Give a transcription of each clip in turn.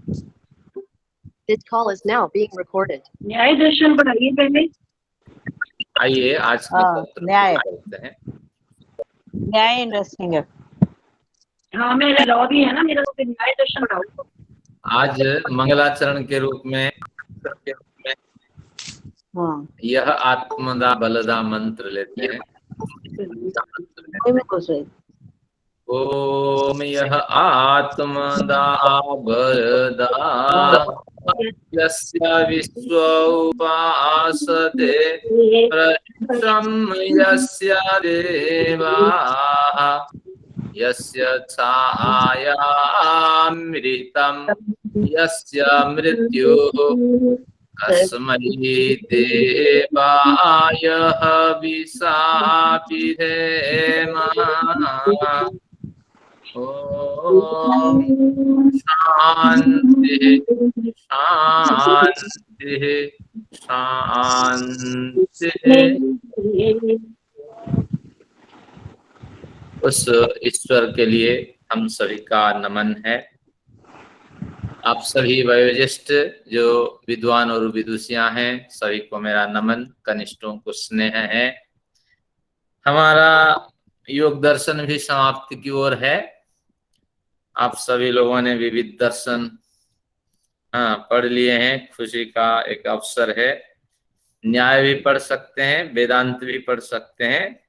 This call is now being recorded. न्याय दर्शन पढ़ाइए पहले। आइए आज के सत्र न्याय करते हैं। न्याय इंटरेस्टिंग है। हाँ मेरा लॉ भी है ना, मेरा तो न्याय दर्शन पढ़ाओ। आज मंगलाचरण के रूप में यह आत्मदा बलदा मंत्र लेते हैं। ओम यह आत्मदा बलदा यस्य विश्व उपासते प्रशं यस्य देवाः यस्य छायामृतं यस्य मृत्युः कस्मै देवाय हविषाभिधेम। ओम शांति शांति शांति। उस ईश्वर के लिए हम सभी का नमन है। आप सभी वयोज्येष्ठ जो विद्वान और विदुषियां हैं, सभी को मेरा नमन, कनिष्ठों को स्नेह है। हमारा योग दर्शन भी समाप्ति की ओर है। आप सभी लोगों ने विविध दर्शन पढ़ लिए हैं, खुशी का एक अवसर है। न्याय भी पढ़ सकते हैं, वेदांत भी पढ़ सकते हैं,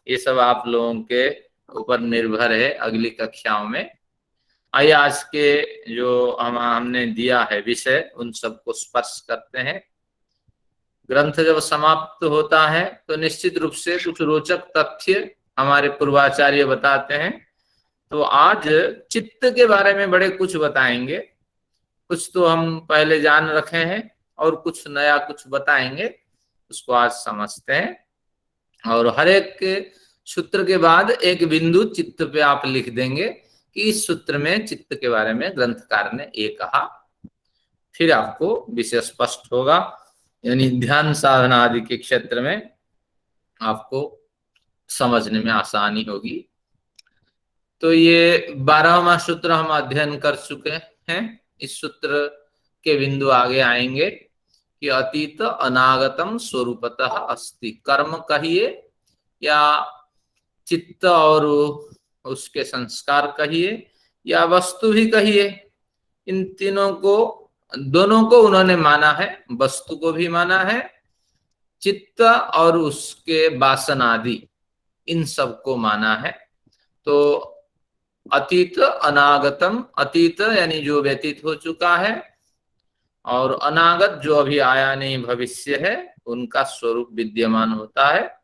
ये सब आप लोगों के ऊपर निर्भर है अगली कक्षाओं में। आइए आज के जो हमने दिया है विषय, उन सबको स्पर्श करते हैं। ग्रंथ जब समाप्त होता है तो निश्चित रूप से कुछ रोचक तथ्य हमारे पूर्वाचार्य बताते हैं। तो आज चित्त के बारे में बड़े कुछ बताएंगे। कुछ तो हम पहले जान रखे हैं और कुछ नया कुछ बताएंगे, उसको आज समझते हैं। और हर एक सूत्र के बाद एक बिंदु चित्त पे आप लिख देंगे कि इस सूत्र में चित्त के बारे में ग्रंथकार ने ये कहा, फिर आपको विषय स्पष्ट होगा। यानी ध्यान साधना आदि के क्षेत्र में आपको समझने में आसानी होगी। तो ये 12वां सूत्र हम अध्ययन कर चुके हैं। इस सूत्र के बिंदु आगे आएंगे कि अतीत अनागतम स्वरूपतः अस्ति। कर्म कहिए या चित्त और उसके संस्कार कहिए या वस्तु भी कहिए, इन तीनों को, दोनों को उन्होंने माना है। वस्तु को भी माना है, चित्त और उसके वासना आदि इन सबको माना है। तो अतीत अनागतम, अतीत यानी जो व्यतीत हो चुका है, और अनागत जो अभी आया नहीं भविष्य है, उनका स्वरूप विद्यमान होता है।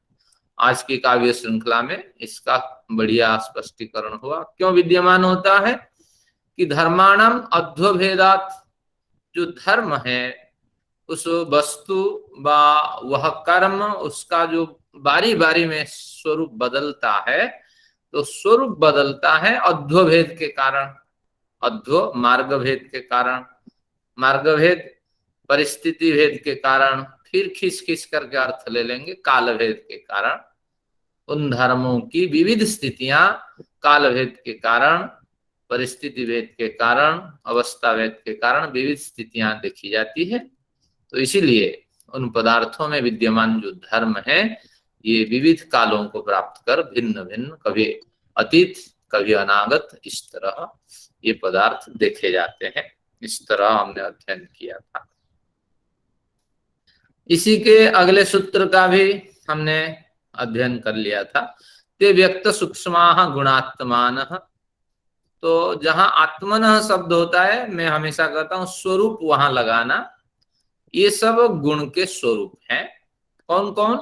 आज की काव्य श्रृंखला में इसका बढ़िया स्पष्टीकरण हुआ। क्यों विद्यमान होता है कि धर्माणम अध्वभेदात, जो धर्म है उस वस्तु व वह कर्म, उसका जो बारी बारी में स्वरूप बदलता है, तो स्वरूप बदलता है अध्वभेद के कारण। अध्व मार्ग भेद के कारण, मार्ग भेद परिस्थिति भेद के कारण, फिर खिस खिस करके अर्थ ले लेंगे काल भेद के कारण। उन धर्मों की विविध स्थितियां काल भेद के कारण, परिस्थिति भेद के कारण, अवस्था भेद के कारण विविध स्थितियां देखी जाती है। तो इसीलिए उन पदार्थों में विद्यमान जो धर्म है, ये विविध कालों को प्राप्त कर भिन्न भिन्न, कभी अतीत कभी अनागत, इस तरह ये पदार्थ देखे जाते हैं। इस तरह हमने अध्ययन किया था। इसी के अगले सूत्र का भी हमने अध्ययन कर लिया था। ते व्यक्त सूक्ष्मा गुणात्मान। तो जहां आत्मन शब्द होता है, मैं हमेशा कहता हूं स्वरूप वहां लगाना। ये सब गुण के स्वरूप हैं। कौन कौन?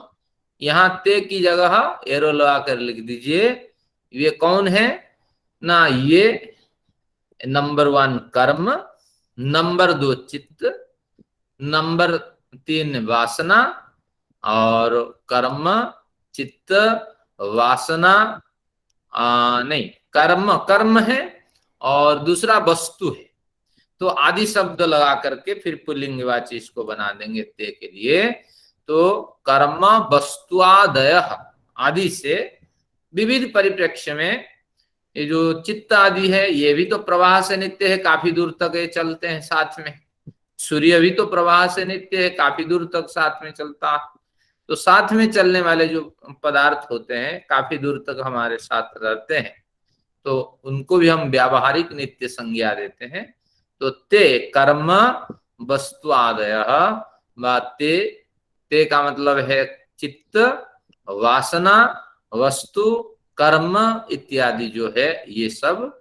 यहाँ ते की जगह एरो लगा कर लिख दीजिए। ये कौन है ना? ये नंबर 1 कर्म, नंबर 2 चित्त, नंबर 3 वासना, और कर्म चित्त वासना नहीं, कर्म कर्म है और दूसरा वस्तु है। तो आदि शब्द लगा करके फिर पुल्लिंगवाची इसको बना देंगे ते के लिए। तो कर्म वस्तुआदय आदि से विविध परिप्रेक्ष्य में ये जो चित्त आदि है ये भी तो प्रवाह से नित्य है, काफी दूर तक ये चलते हैं साथ में। सूर्य भी तो प्रवाह से नित्य है, काफी दूर तक साथ में चलता है। तो साथ में चलने वाले जो पदार्थ होते हैं काफी दूर तक हमारे साथ रहते हैं, तो उनको भी हम व्यावहारिक नित्य संज्ञा देते हैं। तो ते कर्म वस्तु आदय, ते का मतलब है चित्त, वासना, वस्तु, कर्म इत्यादि जो है ये सब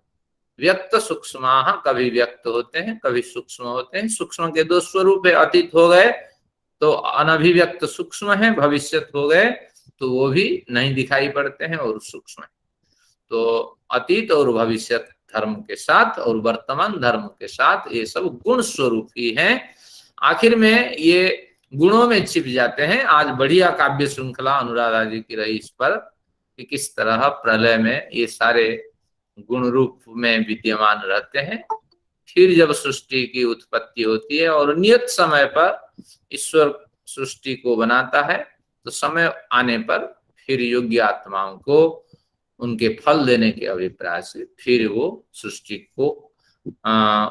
व्यक्त सूक्ष्म, कभी व्यक्त होते हैं कभी सूक्ष्म होते हैं। सूक्ष्म के दो स्वरूप है, अतीत हो गए तो अनभिव्यक्त सूक्ष्म है, भविष्यत हो गए तो वो भी नहीं दिखाई पड़ते हैं और सूक्ष्म है। तो अतीत और भविष्यत धर्म के साथ और वर्तमान धर्म के साथ ये सब गुण स्वरूप ही हैं। आखिर में ये गुणों में छिप जाते हैं। आज बढ़िया काव्य श्रृंखला अनुराधा जी की रही इस पर कि किस तरह प्रलय में ये सारे गुण रूप में विद्यमान रहते हैं। फिर जब सृष्टि की उत्पत्ति होती है और नियत समय पर ईश्वर सृष्टि को बनाता है, तो समय आने पर फिर योग्य आत्माओं को उनके फल देने के अभिप्राय से फिर वो सृष्टि को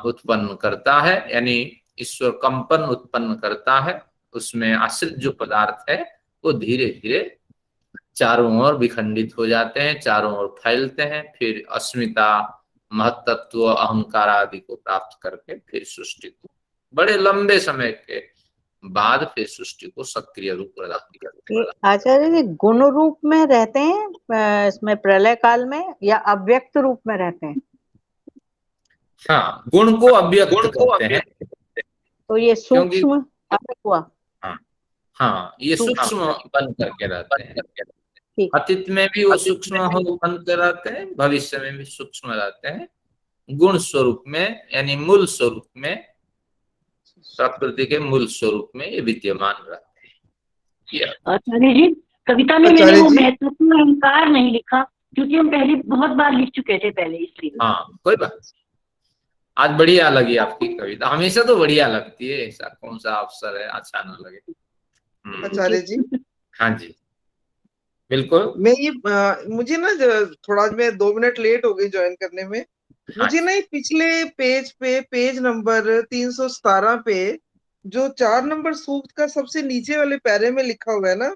उत्पन्न करता है, यानी ईश्वर कंपन उत्पन्न करता है। उसमें आश्रित जो पदार्थ है वो धीरे धीरे चारों ओर विखंडित हो जाते हैं, चारों ओर फैलते हैं, फिर अस्मिता, महत्त्व, अहंकार आदि को प्राप्त करके फिर सृष्टि को बड़े लंबे समय के बाद फिर सृष्टि को सक्रिय रूप प्रदान करते हैं। आचार्य जी गुण रूप में रहते हैं इसमें प्रलय काल में या अव्यक्त रूप में रहते हैं? हाँ, गुण को अव्यक्त कहते हैं। तो ये सूक्ष्म हुआ। हाँ, ये सूक्ष्म बन करके रहते हैं। अतीत में भी वो सूक्ष्म बन कर रहते हैं, भविष्य में भी सूक्ष्म रहते हैं। गुण स्वरूप में यानी मूल स्वरूप में, प्रकृति के मूल स्वरूप में ये विद्यमान रहते हैं। आचार्य जी कविता में मैंने वो महत्वपूर्ण अहंकार नहीं लिखा क्योंकि हम पहले बहुत बार लिख चुके थे पहले, इसलिए। हाँ, कोई बात। आज बढ़िया लगी आपकी कविता, हमेशा तो बढ़िया लगती है, ऐसा कौन सा अवसर है अच्छा ना लगे। आचार्य जी। हाँ जी बिल्कुल। मैं ये मुझे ना थोड़ा मैं 2 मिनट लेट हो गई ज्वाइन करने में। मुझे ना पिछले पेज पे पेज नंबर 317 पे जो 4 नंबर सूक्त का सबसे नीचे वाले पैरे में लिखा हुआ है ना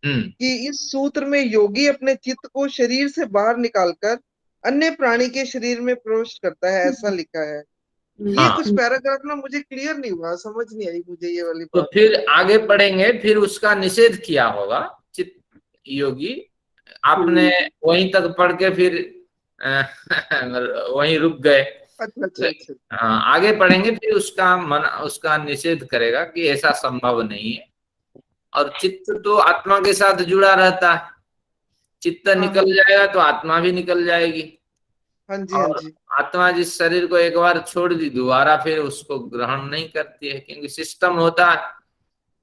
कि इस सूत्र में योगी अपने चित्त को शरीर से बाहर निकालकर अन्य प्राणी के शरीर में प्रवेश करता है, ऐसा लिखा है। ये कुछ पैराग्राफ ना मुझे क्लियर नहीं हुआ, समझ नहीं आई मुझे ये वाली बात। तो फिर आगे पढ़ेंगे, फिर उसका निषेध किया होगा चित्त योगी। आपने वहीं तक पढ़ के फिर वहीं रुक गए। अच्छा। आगे पढ़ेंगे फिर उसका निषेध करेगा कि ऐसा संभव नहीं है। और चित्त तो आत्मा के साथ जुड़ा रहता है, चित्त निकल जाएगा तो आत्मा भी निकल जाएगी। हाँ जी। आत्मा जिस शरीर को एक बार छोड़ दी दोबारा फिर उसको ग्रहण नहीं करती है, क्योंकि सिस्टम होता है।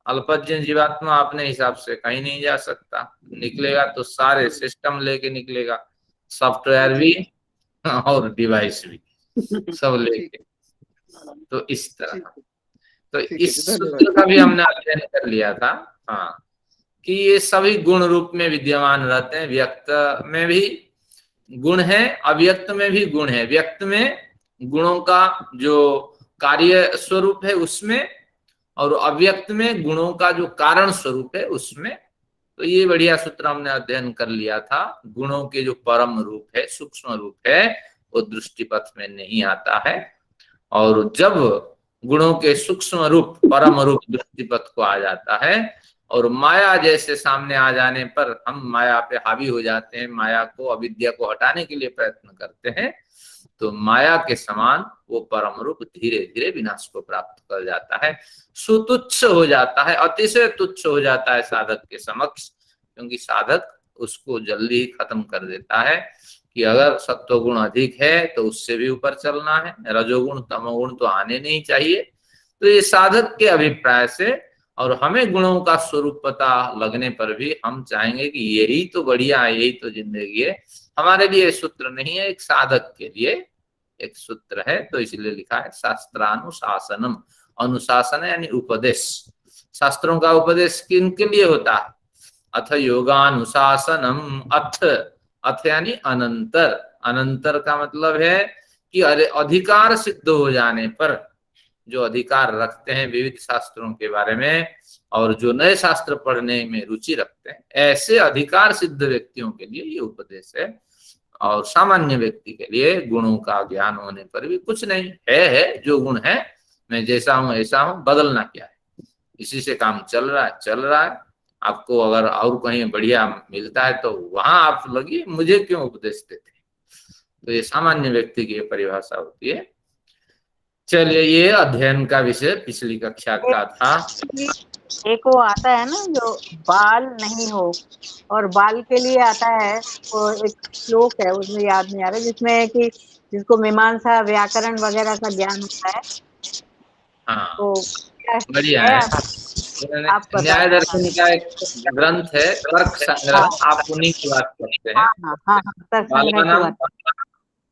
अल्पज्ञ जीवात्मा अपने हिसाब से कहीं नहीं जा सकता, निकलेगा तो सारे सिस्टम लेके निकलेगा, सॉफ्टवेयर भी और डिवाइस भी सब लेके। तो इस तरह तो इस सूत्र का भी हमने अध्ययन कर लिया था। हाँ, कि ये सभी गुण रूप में विद्यमान रहते हैं। व्यक्त में भी गुण है, अव्यक्त में भी गुण है। व्यक्त में गुणों का जो कार्य स्वरूप है उसमें, और अव्यक्त में गुणों का जो कारण स्वरूप है उसमें। तो ये बढ़िया सूत्र हमने अध्ययन कर लिया था। गुणों के जो परम रूप है, सूक्ष्म रूप है, वो दृष्टिपथ में नहीं आता है। और जब गुणों के सूक्ष्म रूप परम रूप दृष्टिपथ को आ जाता है और माया जैसे सामने आ जाने पर हम माया पे हावी हो जाते हैं, माया को, अविद्या को हटाने के लिए प्रयत्न करते हैं, तो माया के समान वो परम रूप धीरे धीरे विनाश को प्राप्त कर जाता है, सुतुच्छ हो जाता है, अतिशय तुच्छ हो जाता है साधक के समक्ष। क्योंकि साधक उसको जल्दी ही खत्म कर देता है कि अगर सत्वगुण अधिक है तो उससे भी ऊपर चलना है, रजोगुण तमोगुण तो आने नहीं चाहिए। तो ये साधक के अभिप्राय से, और हमें गुणों का स्वरूप पता लगने पर भी हम चाहेंगे कि यही तो बढ़िया है, यही तो जिंदगी है। हमारे लिए सूत्र नहीं है, एक साधक के लिए एक सूत्र है। तो इसलिए लिखा है शास्त्रानुशासनम। अनुशासन यानी उपदेश। शास्त्रों का उपदेश किनके लिए होता है? अथ योगानुशासनम। अथ यानी अनंतर, अनंतर का मतलब है कि अधिकार सिद्ध हो जाने पर, जो अधिकार रखते हैं विविध शास्त्रों के बारे में और जो नए शास्त्र पढ़ने में रुचि रखते हैं, ऐसे अधिकार सिद्ध व्यक्तियों के लिए ये उपदेश है। और सामान्य व्यक्ति के लिए गुणों का ज्ञान होने पर भी कुछ नहीं है जो गुण है, मैं जैसा हूं ऐसा हूं, बदलना क्या है, इसी से काम चल रहा है। आपको अगर और कहीं बढ़िया मिलता है तो वहां आप लगिए, मुझे क्यों उपदेश देते हैं। तो ये सामान्य व्यक्ति की परिभाषा होती है। चलिए, ये अध्ययन का विषय पिछली कक्षा का था। एक वो आता है ना जो बाल नहीं हो, और बाल के लिए आता है वो एक श्लोक है, उसमें याद नहीं आ रहा, जिसमें कि जिसको मीमांसा व्याकरण वगैरह का ज्ञान होता है। हाँ, तो बढ़िया है। आप न्याय दर्शन का एक ग्रंथ है तर्क संग्रह, आप उन्हीं की बात करते हैं। हाँ, तर्क संग्रह की बात।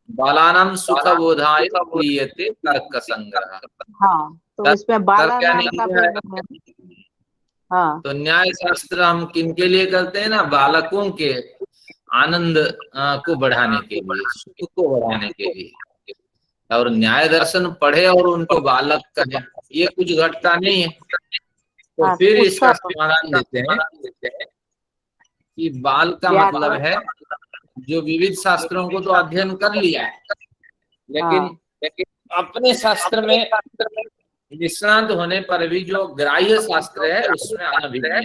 बालानाम सुख बोधाय क्रियते तर्क संग्रह। हाँ, तो इसमें बाला नाम का हाँ, तो न्याय शास्त्र हम किनके लिए करते हैं ना, बालकों के आनंद को बढ़ाने के लिए, सुख को बढ़ाने के लिए। और न्याय दर्शन पढ़े और उनको बालक कहें, ये कुछ घटता नहीं है। तो फिर इसका समाधान देते हैं कि बाल का मतलब है जो विविध शास्त्रों को तो अध्ययन कर लिया है, लेकिन अपने शास्त्र में निष्णात होने पर भी जो ग्राह्य शास्त्र है उसमें अनभिज्ञ है।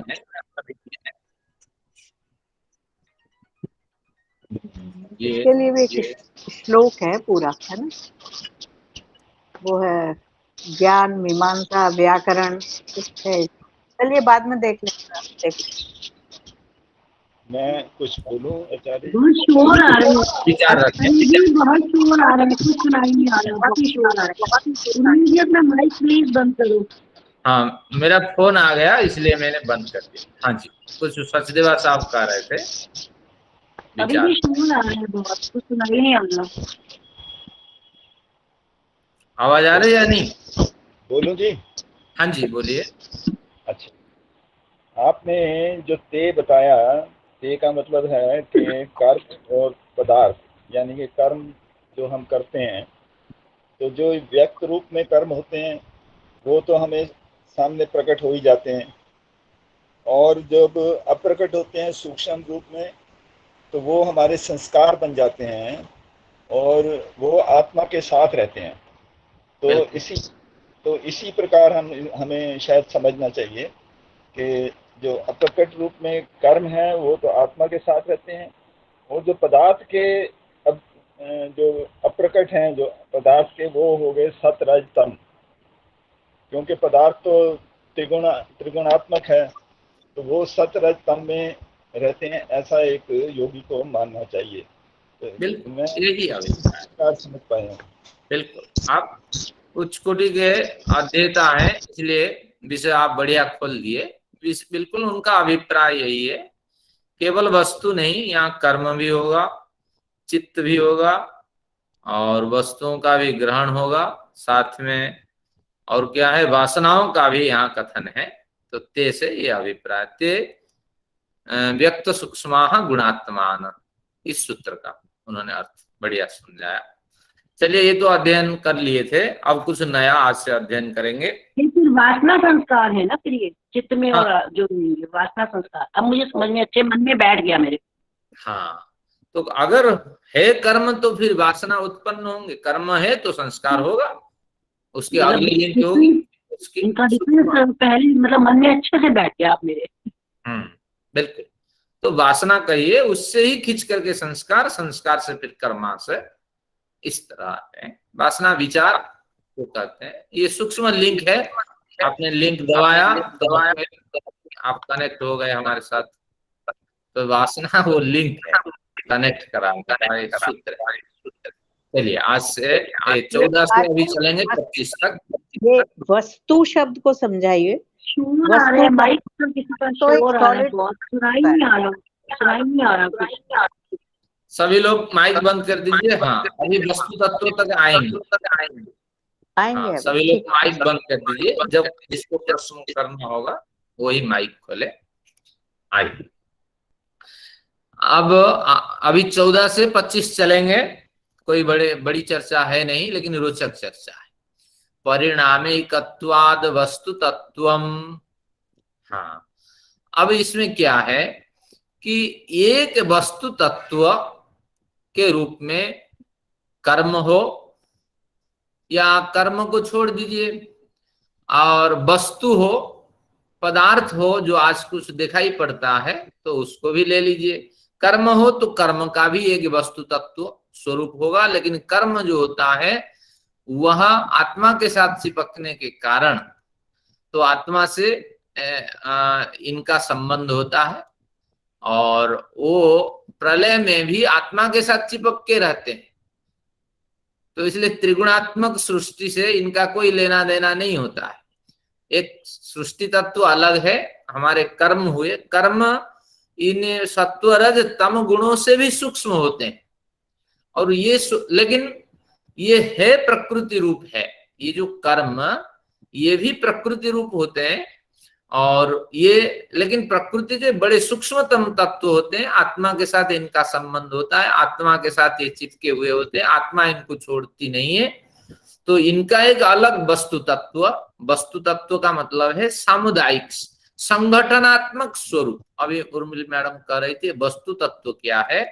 इसके लिए भी एक श्लोक है पूरा, है ना, वो है ज्ञान मीमांसा व्याकरण है। चलिए बाद में देख लेंगे। मैं कुछ बोलूं आचार्य? बहुत शोर आ रहा है, विचार रखें। बहुत शोर आ रहा है, कुछ सुनाई नहीं आ रहा, बहुत ही शोर आ रहा है। अपना माइक प्लीज बंद करो। हाँ, मेरा फोन आ गया इसलिए मैंने बंद कर दिया। हाँ जी, कुछ सचदेवा साहब कह रहे थे। अभी भी शोर आ रहा है, बहुत कुछ सुनाई नहीं आ रहा। आवाज आ रही है या नहीं? बोलूं जी? हाँ जी, बोलिए। अच्छा, आपने जो ते बताया, ते का मतलब है कि कर्म और पदार्थ, यानी कि कर्म जो हम करते हैं, तो जो व्यक्त रूप में कर्म होते हैं वो तो हमें सामने प्रकट हो ही जाते हैं, और जब अप्रकट होते हैं सूक्ष्म रूप में तो वो हमारे संस्कार बन जाते हैं और वो आत्मा के साथ रहते हैं। तो इसी प्रकार हमें शायद समझना चाहिए कि जो अप्रकट रूप में कर्म है वो तो आत्मा के साथ रहते हैं, और जो पदार्थ के जो अप्रकट हैं, जो पदार्थ के, वो हो गए सत रज तम, क्योंकि पदार्थ तो त्रिगुणात्मक है, तो वो सत रज तम में रहते हैं, ऐसा एक योगी को मानना चाहिए। तो बिल्कुल, मैं यही अभिप्राय समझ पाए हैं। बिल्कुल, आप उच्च कोटि के अध्येता हैं, इसलिए विषय आप बढ़िया खोल दिए। बिल्कुल उनका अभिप्राय यही है, केवल वस्तु नहीं, यहाँ कर्म भी होगा, चित्त भी होगा, और वस्तुओं का भी ग्रहण होगा साथ में, और क्या है, वासनाओं का भी यहाँ कथन है। तो ते से ये अभिप्राय, ते व्यक्त सूक्ष्मा गुणात्मान, इस सूत्र का उन्होंने अर्थ बढ़िया समझाया। चलिए, ये तो अध्ययन कर लिए थे, अब कुछ नया आज से अध्ययन करेंगे। फिर वासना संस्कार है ना, फिर ये चित्त में और जो वासना संस्कार, अब मुझे समझ में अच्छे मन में बैठ गया मेरे। हाँ, तो अगर है कर्म तो फिर वासना उत्पन्न होंगे, कर्म है तो संस्कार होगा, उसकी अगली लिंक होगी उसकी। इनका डिफरेंस पहले मतलब मन में अच्छे से बैठ गया आप मेरे। बिल्कुल, तो वासना कहिए, उससे ही खींच करके संस्कार, संस्कार से फिर कर्मांश, इस तरह आते हैं। वासना विचार को कहते हैं। ये सूक्ष्म लिंक है, आपने लिंक दबाया आप कनेक्ट हो गए हमारे साथ, तो वासना वो लिंक है, कनेक्ट करा हमारे सूत्र। चलिए, आज से 14 से अभी चलेंगे 25 तक। ये वस्तु शब्द को समझाइए। माइक पर किसी का शोर आ रहा है, सुनाई नहीं आ रहा कुछ। सभी लोग माइक बंद कर दीजिए। हाँ, अभी वस्तु तत्व तक आएंगे। हाँ, सभी लोग माइक बंद कर दीजिए, जब जिसको प्रश्न करना होगा वही माइक खोले। आइए, अब अभी 14 से 25 चलेंगे, कोई बड़ी चर्चा है नहीं, लेकिन रोचक चर्चा है। परिणामिकत्वाद वस्तु तत्वम। हाँ, अब इसमें क्या है कि एक वस्तु तत्व के रूप में कर्म हो, या कर्म को छोड़ दीजिए, और वस्तु हो, पदार्थ हो जो आज कुछ दिखाई पड़ता है तो उसको भी ले लीजिए। कर्म हो तो कर्म का भी एक वस्तु तत्व स्वरूप होगा, लेकिन कर्म जो होता है वह आत्मा के साथ चिपकने के कारण तो आत्मा से इनका संबंध होता है, और वो प्रलय में भी आत्मा के साथ चिपक के रहते हैं। तो इसलिए त्रिगुणात्मक सृष्टि से इनका कोई लेना देना नहीं होता है। एक सृष्टि तत्व अलग है, हमारे कर्म हुए, कर्म इन सत्व रज तम गुणों से भी सूक्ष्म होते हैं, और ये लेकिन ये है प्रकृति रूप है। ये जो कर्म ये भी प्रकृति रूप होते हैं, और ये लेकिन प्रकृति के बड़े सूक्ष्मतम तत्व होते हैं। आत्मा के साथ इनका संबंध होता है, आत्मा के साथ ये चिपके हुए होते हैं, आत्मा इनको छोड़ती नहीं है। तो इनका एक अलग वस्तु तत्व का मतलब है सामुदायिक संगठनात्मक स्वरूप। अभी उर्मिला मैडम कह रही थी वस्तु तत्व क्या है।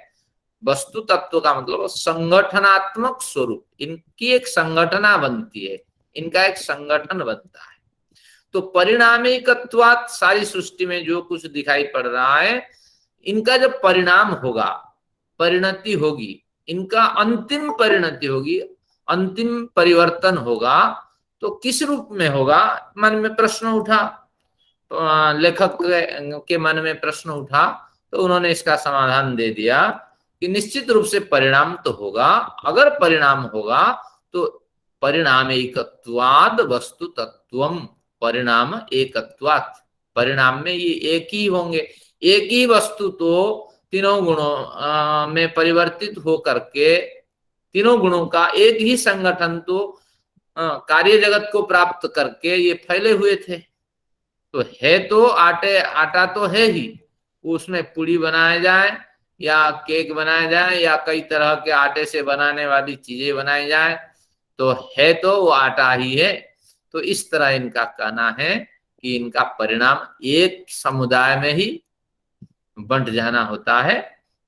वस्तु तत्व का मतलब संगठनात्मक स्वरूप, इनकी एक संगठना बनती है, इनका एक संगठन बनता है। तो परिणामिकत्वात् सारी सृष्टि में जो कुछ दिखाई पड़ रहा है, इनका जब परिणाम होगा, परिणति होगी, इनका अंतिम परिणति होगी, अंतिम परिवर्तन होगा, तो किस रूप में होगा? मन में प्रश्न उठा, लेखक के मन में प्रश्न उठा, तो उन्होंने इसका समाधान दे दिया कि निश्चित रूप से परिणाम तो होगा। अगर परिणाम होगा तो परिणामिकत्वाद वस्तु तत्वम, परिणाम एकत्वात्, परिणाम में ये एक ही होंगे। एक ही वस्तु तो तीनों गुणों में परिवर्तित हो करके, तीनों गुणों का एक ही संगठन तो कार्य जगत को प्राप्त करके ये फैले हुए थे। तो है तो आटा तो है ही, उसमें पूड़ी बनाया जाए या केक बनाया जाए या कई तरह के आटे से बनाने वाली चीजें बनाई जाए, तो है तो वो आटा ही है। तो इस तरह इनका कहना है कि इनका परिणाम एक समुदाय में ही बंट जाना होता है।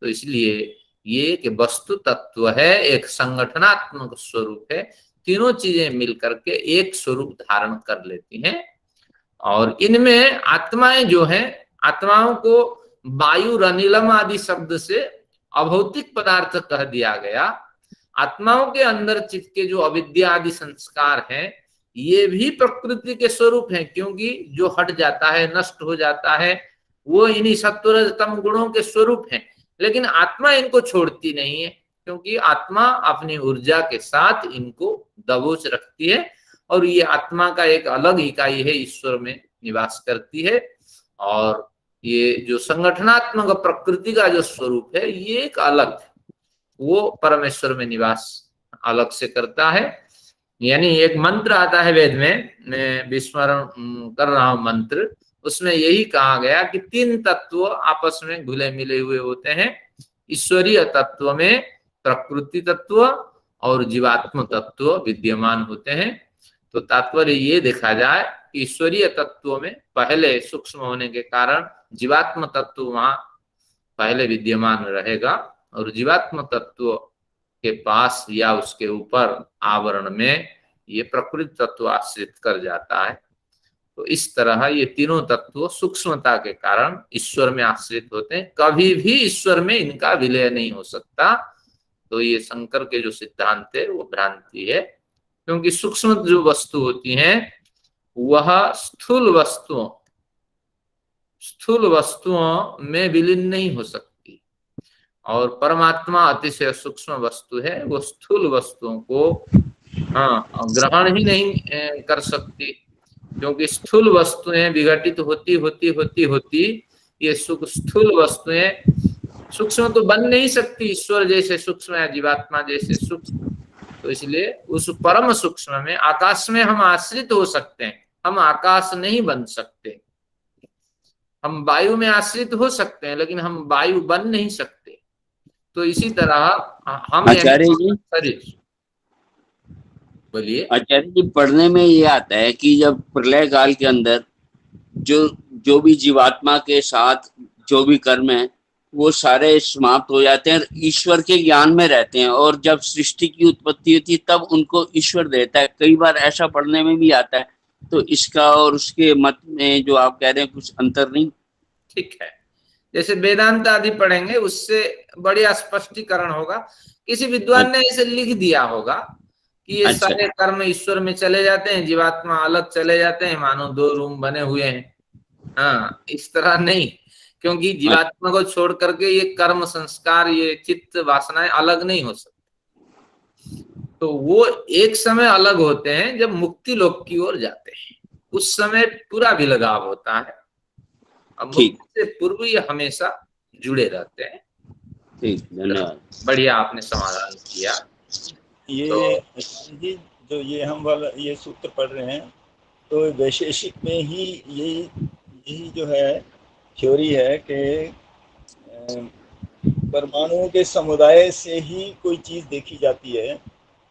तो इसलिए ये एक वस्तु तत्व है, एक संगठनात्मक स्वरूप है। तीनों चीजें मिलकर के एक स्वरूप धारण कर लेती हैं। और इनमें आत्माएं जो हैं, आत्माओं को वायु रनिलम आदि शब्द से अभौतिक पदार्थ कह दिया गया। आत्माओं के अंदर चित्त के जो अविद्या आदि संस्कार हैं, ये भी प्रकृति के स्वरूप हैं, क्योंकि जो हट जाता है, नष्ट हो जाता है, वो इन्हीं सत्वरजतम गुणों के स्वरूप हैं। लेकिन आत्मा इनको छोड़ती नहीं है, क्योंकि आत्मा अपनी ऊर्जा के साथ इनको दबोच रखती है, और ये आत्मा का एक अलग इकाई है, ईश्वर में निवास करती है। और ये जो संगठनात्मक प्रकृति का जो स्वरूप है, ये एक अलग, वो परमेश्वर में निवास अलग से करता है। यानी एक मंत्र आता है वेद में, मैं विस्मरण कर रहा हूं मंत्र, उसमें यही कहा गया कि तीन तत्व आपस में घुले मिले हुए होते हैं। ईश्वरीय तत्व में प्रकृति तत्व और जीवात्म तत्व विद्यमान होते हैं। तो तात्पर्य ये देखा जाए कि ईश्वरीय तत्व में पहले सूक्ष्म होने के कारण जीवात्म तत्व वहां पहले विद्यमान रहेगा, और जीवात्म तत्व के पास या उसके ऊपर आवरण में ये प्रकृति तत्व आश्रित कर जाता है। तो इस तरह ये तीनों तत्व सूक्ष्मता के कारण ईश्वर में आश्रित होते हैं, कभी भी ईश्वर में इनका विलय नहीं हो सकता। तो ये शंकर के जो सिद्धांत है वो भ्रांति है, क्योंकि सूक्ष्म जो वस्तु होती हैं वह स्थूल वस्तुओं में विलीन नहीं हो सकती, और परमात्मा अतिशय सूक्ष्म वस्तु है, वो स्थूल वस्तुओं को ग्रहण ही नहीं कर सकती, क्योंकि स्थूल वस्तुएं विघटित होती ये स्थूल वस्तुएं सूक्ष्म तो बन नहीं सकती, ईश्वर जैसे सूक्ष्म या जीवात्मा जैसे सूक्ष्म। तो इसलिए उस परम सूक्ष्म में, आकाश में हम आश्रित हो सकते हैं, हम आकाश नहीं बन सकते। हम वायु में आश्रित हो सकते हैं लेकिन हम वायु बन नहीं सकते। तो इसी तरह हम आचार्य जी, शरीर, बोलिए। आचार्य जी, पढ़ने में ये आता है कि जब प्रलय काल के अंदर जो भी जीवात्मा के साथ जो भी कर्म है वो सारे समाप्त हो जाते हैं, ईश्वर के ज्ञान में रहते हैं, और जब सृष्टि की उत्पत्ति होती है तब उनको ईश्वर देता है। कई बार ऐसा पढ़ने में भी आता है। तो इसका और उसके मत में जो आप कह रहे हैं कुछ अंतर नहीं? ठीक है, जैसे वेदांत आदि पढ़ेंगे उससे बढ़िया स्पष्टीकरण होगा। किसी विद्वान ने इसे लिख दिया होगा कि ये अच्छा। सारे कर्म ईश्वर में चले जाते हैं, जीवात्मा अलग चले जाते हैं, मानो 2 रूम बने हुए हैं। हाँ, इस तरह नहीं, क्योंकि जीवात्मा को छोड़ करके ये कर्म संस्कार, ये चित्त वासनाएं अलग नहीं हो सकती। तो वो एक समय अलग होते हैं जब मुक्ति लोक की ओर जाते हैं, उस समय पूरा भी लगाव होता है। अब मुक्ति से पूर्व ये हमेशा जुड़े रहते हैं। ठीक, धन्यवाद। बढ़िया, आपने समाधान किया। ये जो ये हम वाला ये सूत्र पढ़ रहे हैं, तो वैशेषिक में ही यही जो है थ्योरी है कि परमाणुओं के समुदाय से ही कोई चीज़ देखी जाती है,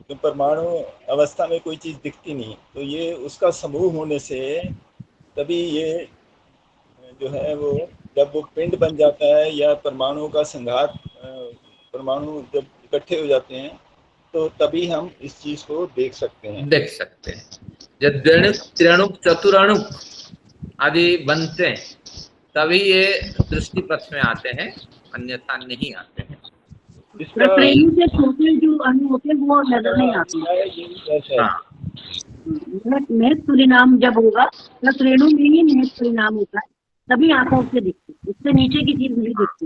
तो परमाणु अवस्था में कोई चीज़ दिखती नहीं। तो ये उसका समूह होने से तभी ये जो है वो जब वो पिंड बन जाता है या परमाणुओं का संघात, परमाणु जब इकट्ठे हो जाते हैं तो तभी हम इस चीज को देख सकते हैं। जब द्विणुक, त्रिणुक, चतुरणुक आदि बनते हैं तभी ये दृष्टि पथ में आते हैं, अन्यथा नहीं आते हैं। प्रेमी से छोटे जो अणु होते हैं वो नजर नहीं आते। महत्व परिणाम जब होगा तब रेणु में ही महत्व परिणाम होता है, तभी आंखों से दिखती, उससे नीचे की चीज नहीं दिखती।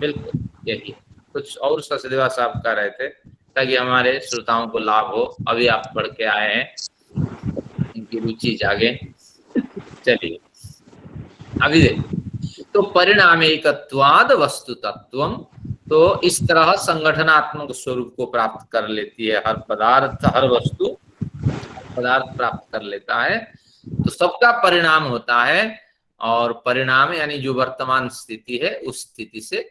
बिल्कुल यही कुछ और सचदेवा साहब कह रहे थे ताकि हमारे श्रोताओं को लाभ हो। अभी आप पढ़ के आए हैं, इनकी रुचि जागे। चलिए अभी देखिए, तो परिणामिकत्वाद वस्तु तत्वम, तो इस तरह संगठनात्मक स्वरूप को प्राप्त कर लेती है हर पदार्थ, हर वस्तु पदार्थ प्राप्त कर लेता है। तो सबका परिणाम होता है, और परिणाम यानी जो वर्तमान स्थिति है उस स्थिति से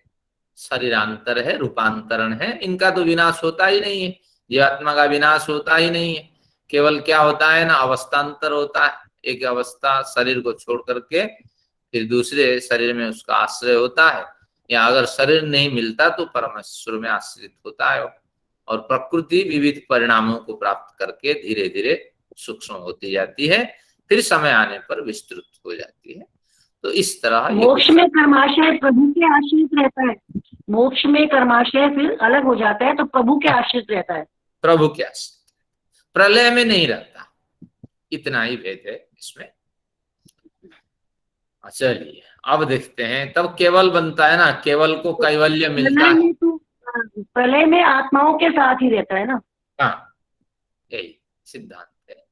शरीरांतर है, रूपांतरण है। इनका तो विनाश होता ही नहीं है, जीवात्मा का विनाश होता ही नहीं है। केवल क्या होता है ना, अवस्थांतर होता है। एक अवस्था शरीर को छोड़ करके फिर दूसरे शरीर में उसका आश्रय होता है, या अगर शरीर नहीं मिलता तो परमेश्वर में आश्रित होता है। और प्रकृति विविध परिणामों को प्राप्त करके धीरे धीरे सूक्ष्म होती जाती है, फिर समय आने पर विस्तृत हो जाती है। तो इस तरह मोक्ष में कर्माशय प्रभु के आश्रित रहता है, मोक्ष में कर्माशय फिर अलग हो जाता है तो प्रभु के आश्रित रहता है, प्रभु के आश्रित, प्रलय में नहीं रहता। इतना ही भेद है इसमें। चलिए अब देखते हैं, तब केवल बनता है ना, केवल को कैवल्य मिलता है। तो प्रलय में आत्माओं के साथ ही रहता है ना। हाँ, यही सिद्धांत है।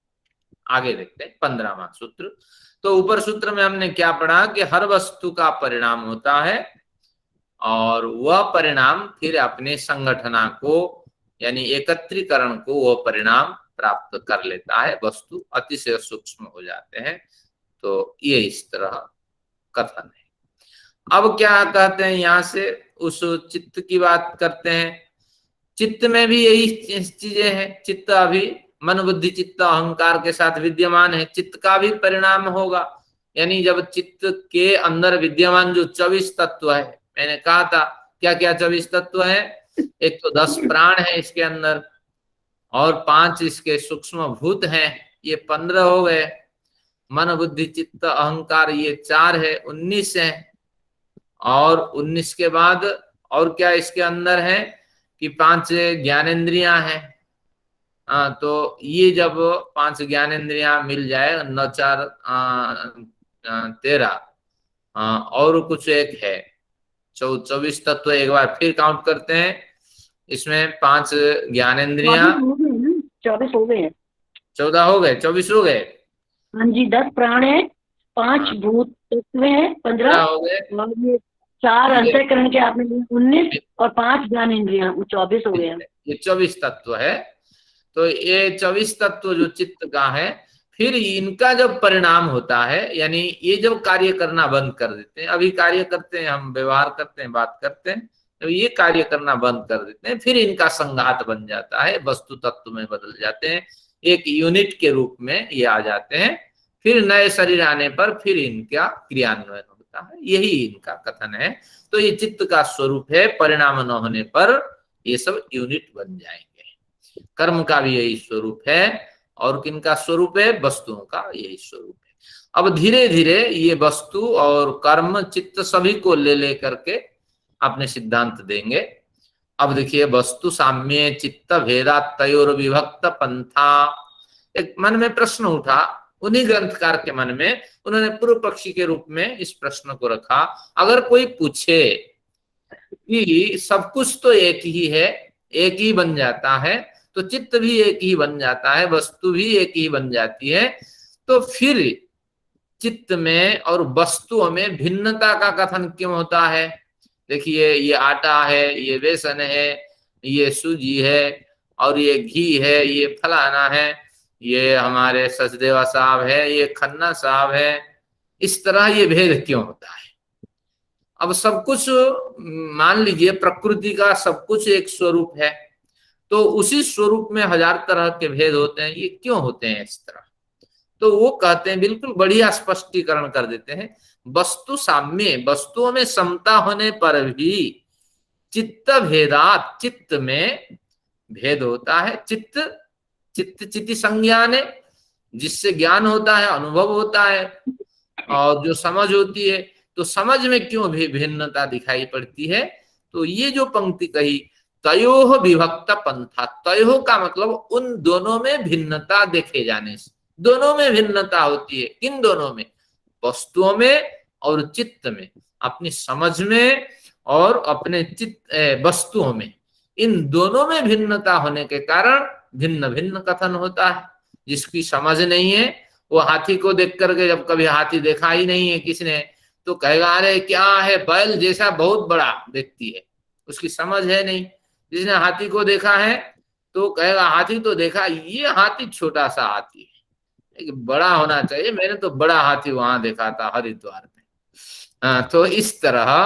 आगे देखते हैं 15वां सूत्र। तो ऊपर सूत्र में हमने क्या पढ़ा कि हर वस्तु का परिणाम होता है, और वह परिणाम फिर अपने संगठना को यानी एकत्रीकरण को वह परिणाम प्राप्त कर लेता है, वस्तु अतिशय सूक्ष्म हो जाते हैं। तो ये इस तरह कथन है। अब क्या कहते हैं, यहाँ से उस चित्त की बात करते हैं। चित्त में भी यही चीजें हैं। चित्त अभी मन बुद्धि चित्त अहंकार के साथ विद्यमान है, चित्त का भी परिणाम होगा। यानी जब चित्त के अंदर विद्यमान जो 24 तत्व है, मैंने कहा था क्या क्या 24 तत्व है, एक तो 10 प्राण है इसके अंदर, और 5 इसके सूक्ष्म भूत हैं, ये 15 हो गए। मन बुद्धि चित्त अहंकार ये 4 है, 19 है। और 19 के बाद और क्या इसके अंदर है कि 5 ज्ञानेंद्रियां हैं। तो ये जब 5 ज्ञानेंद्रियां मिल जाए, 9 4 13 और कुछ एक है, 24 तत्व। एक बार फिर काउंट करते हैं, इसमें 5 ज्ञानेंद्रियां, 24 हो गए, 14 हो गए, 24 हो गए। हाँ जी, 10 प्राण है, 5 भूत तत्व है, 15 हो गए, और ये 4 अंतःकरण के आपने 19 और 5 ज्ञान इंद्रियां, 24 हो गए। ये 24 तत्व है। तो ये 24 तत्व जो चित्त का है, फिर इनका जब परिणाम होता है, यानी ये जब कार्य करना बंद कर देते हैं, अभी कार्य करते हैं, हम व्यवहार करते हैं, बात करते हैं, तो ये कार्य करना बंद कर देते हैं, फिर इनका संघात बन जाता है, वस्तु तत्व में बदल जाते हैं, एक यूनिट के रूप में ये आ जाते हैं। फिर नए शरीर आने पर फिर इनका क्रियान्वयन होता है, यही इनका कथन है। तो ये चित्त का स्वरूप है, परिणाम न होने पर ये सब यूनिट बन जाएंगे। कर्म का भी यही स्वरूप है, और किनका स्वरूप है? वस्तुओं का यही स्वरूप है। अब धीरे धीरे ये वस्तु और कर्म, चित्त सभी को ले लेकर के अपने सिद्धांत देंगे। अब देखिए, वस्तु साम्य चित्त भेदा तयोर विभक्त पंथा। एक मन में प्रश्न उठा, उन्हीं ग्रंथकार के मन में, उन्होंने पूर्व पक्षी के रूप में इस प्रश्न को रखा, अगर कोई पूछे कि सब कुछ तो एक ही है, एक ही बन जाता है, तो चित्त भी एक ही बन जाता है, वस्तु भी एक ही बन जाती है, तो फिर चित्त में और वस्तुओं में भिन्नता का कथन क्यों होता है? देखिए, ये आटा है, ये बेसन है, ये सूजी है, और ये घी है, ये फलाना है, ये हमारे सचदेवा साहब है, ये खन्ना साहब है, इस तरह ये भेद क्यों होता है? अब सब कुछ, मान लीजिए प्रकृति का सब कुछ एक स्वरूप है, तो उसी स्वरूप में हजार तरह के भेद होते हैं, ये क्यों होते हैं इस तरह? तो वो कहते हैं, बिल्कुल बढ़िया स्पष्टीकरण कर देते हैं, वस्तु साम्य, वस्तुओं में समता होने पर भी चित्त भेदात, चित्त में भेद होता है। चित्त चित्ति संज्ञान है, जिससे ज्ञान होता है, अनुभव होता है, और जो समझ होती है, तो समझ में क्यों भी भिन्नता दिखाई पड़ती है? तो ये जो पंक्ति कही, तयोः विभक्त पंथा, तयोः का मतलब उन दोनों में भिन्नता देखे जाने से, दोनों में भिन्नता होती है। किन दोनों में? वस्तुओं में और चित्त में, अपनी समझ में और अपने चित्त वस्तुओं में, इन दोनों में भिन्नता होने के कारण भिन्न भिन्न कथन होता है। जिसकी समझ नहीं है, वो हाथी को देख करके, जब कभी हाथी देखा ही नहीं है किसने, तो कहेगा अरे क्या है, बैल जैसा बहुत बड़ा व्यक्ति है, उसकी समझ है नहीं। जिसने हाथी को देखा है तो कहेगा हाथी तो देखा, ये हाथी छोटा सा हाथी है, बड़ा होना चाहिए, मैंने तो बड़ा हाथी वहां देखा था हरिद्वार में। तो इस तरह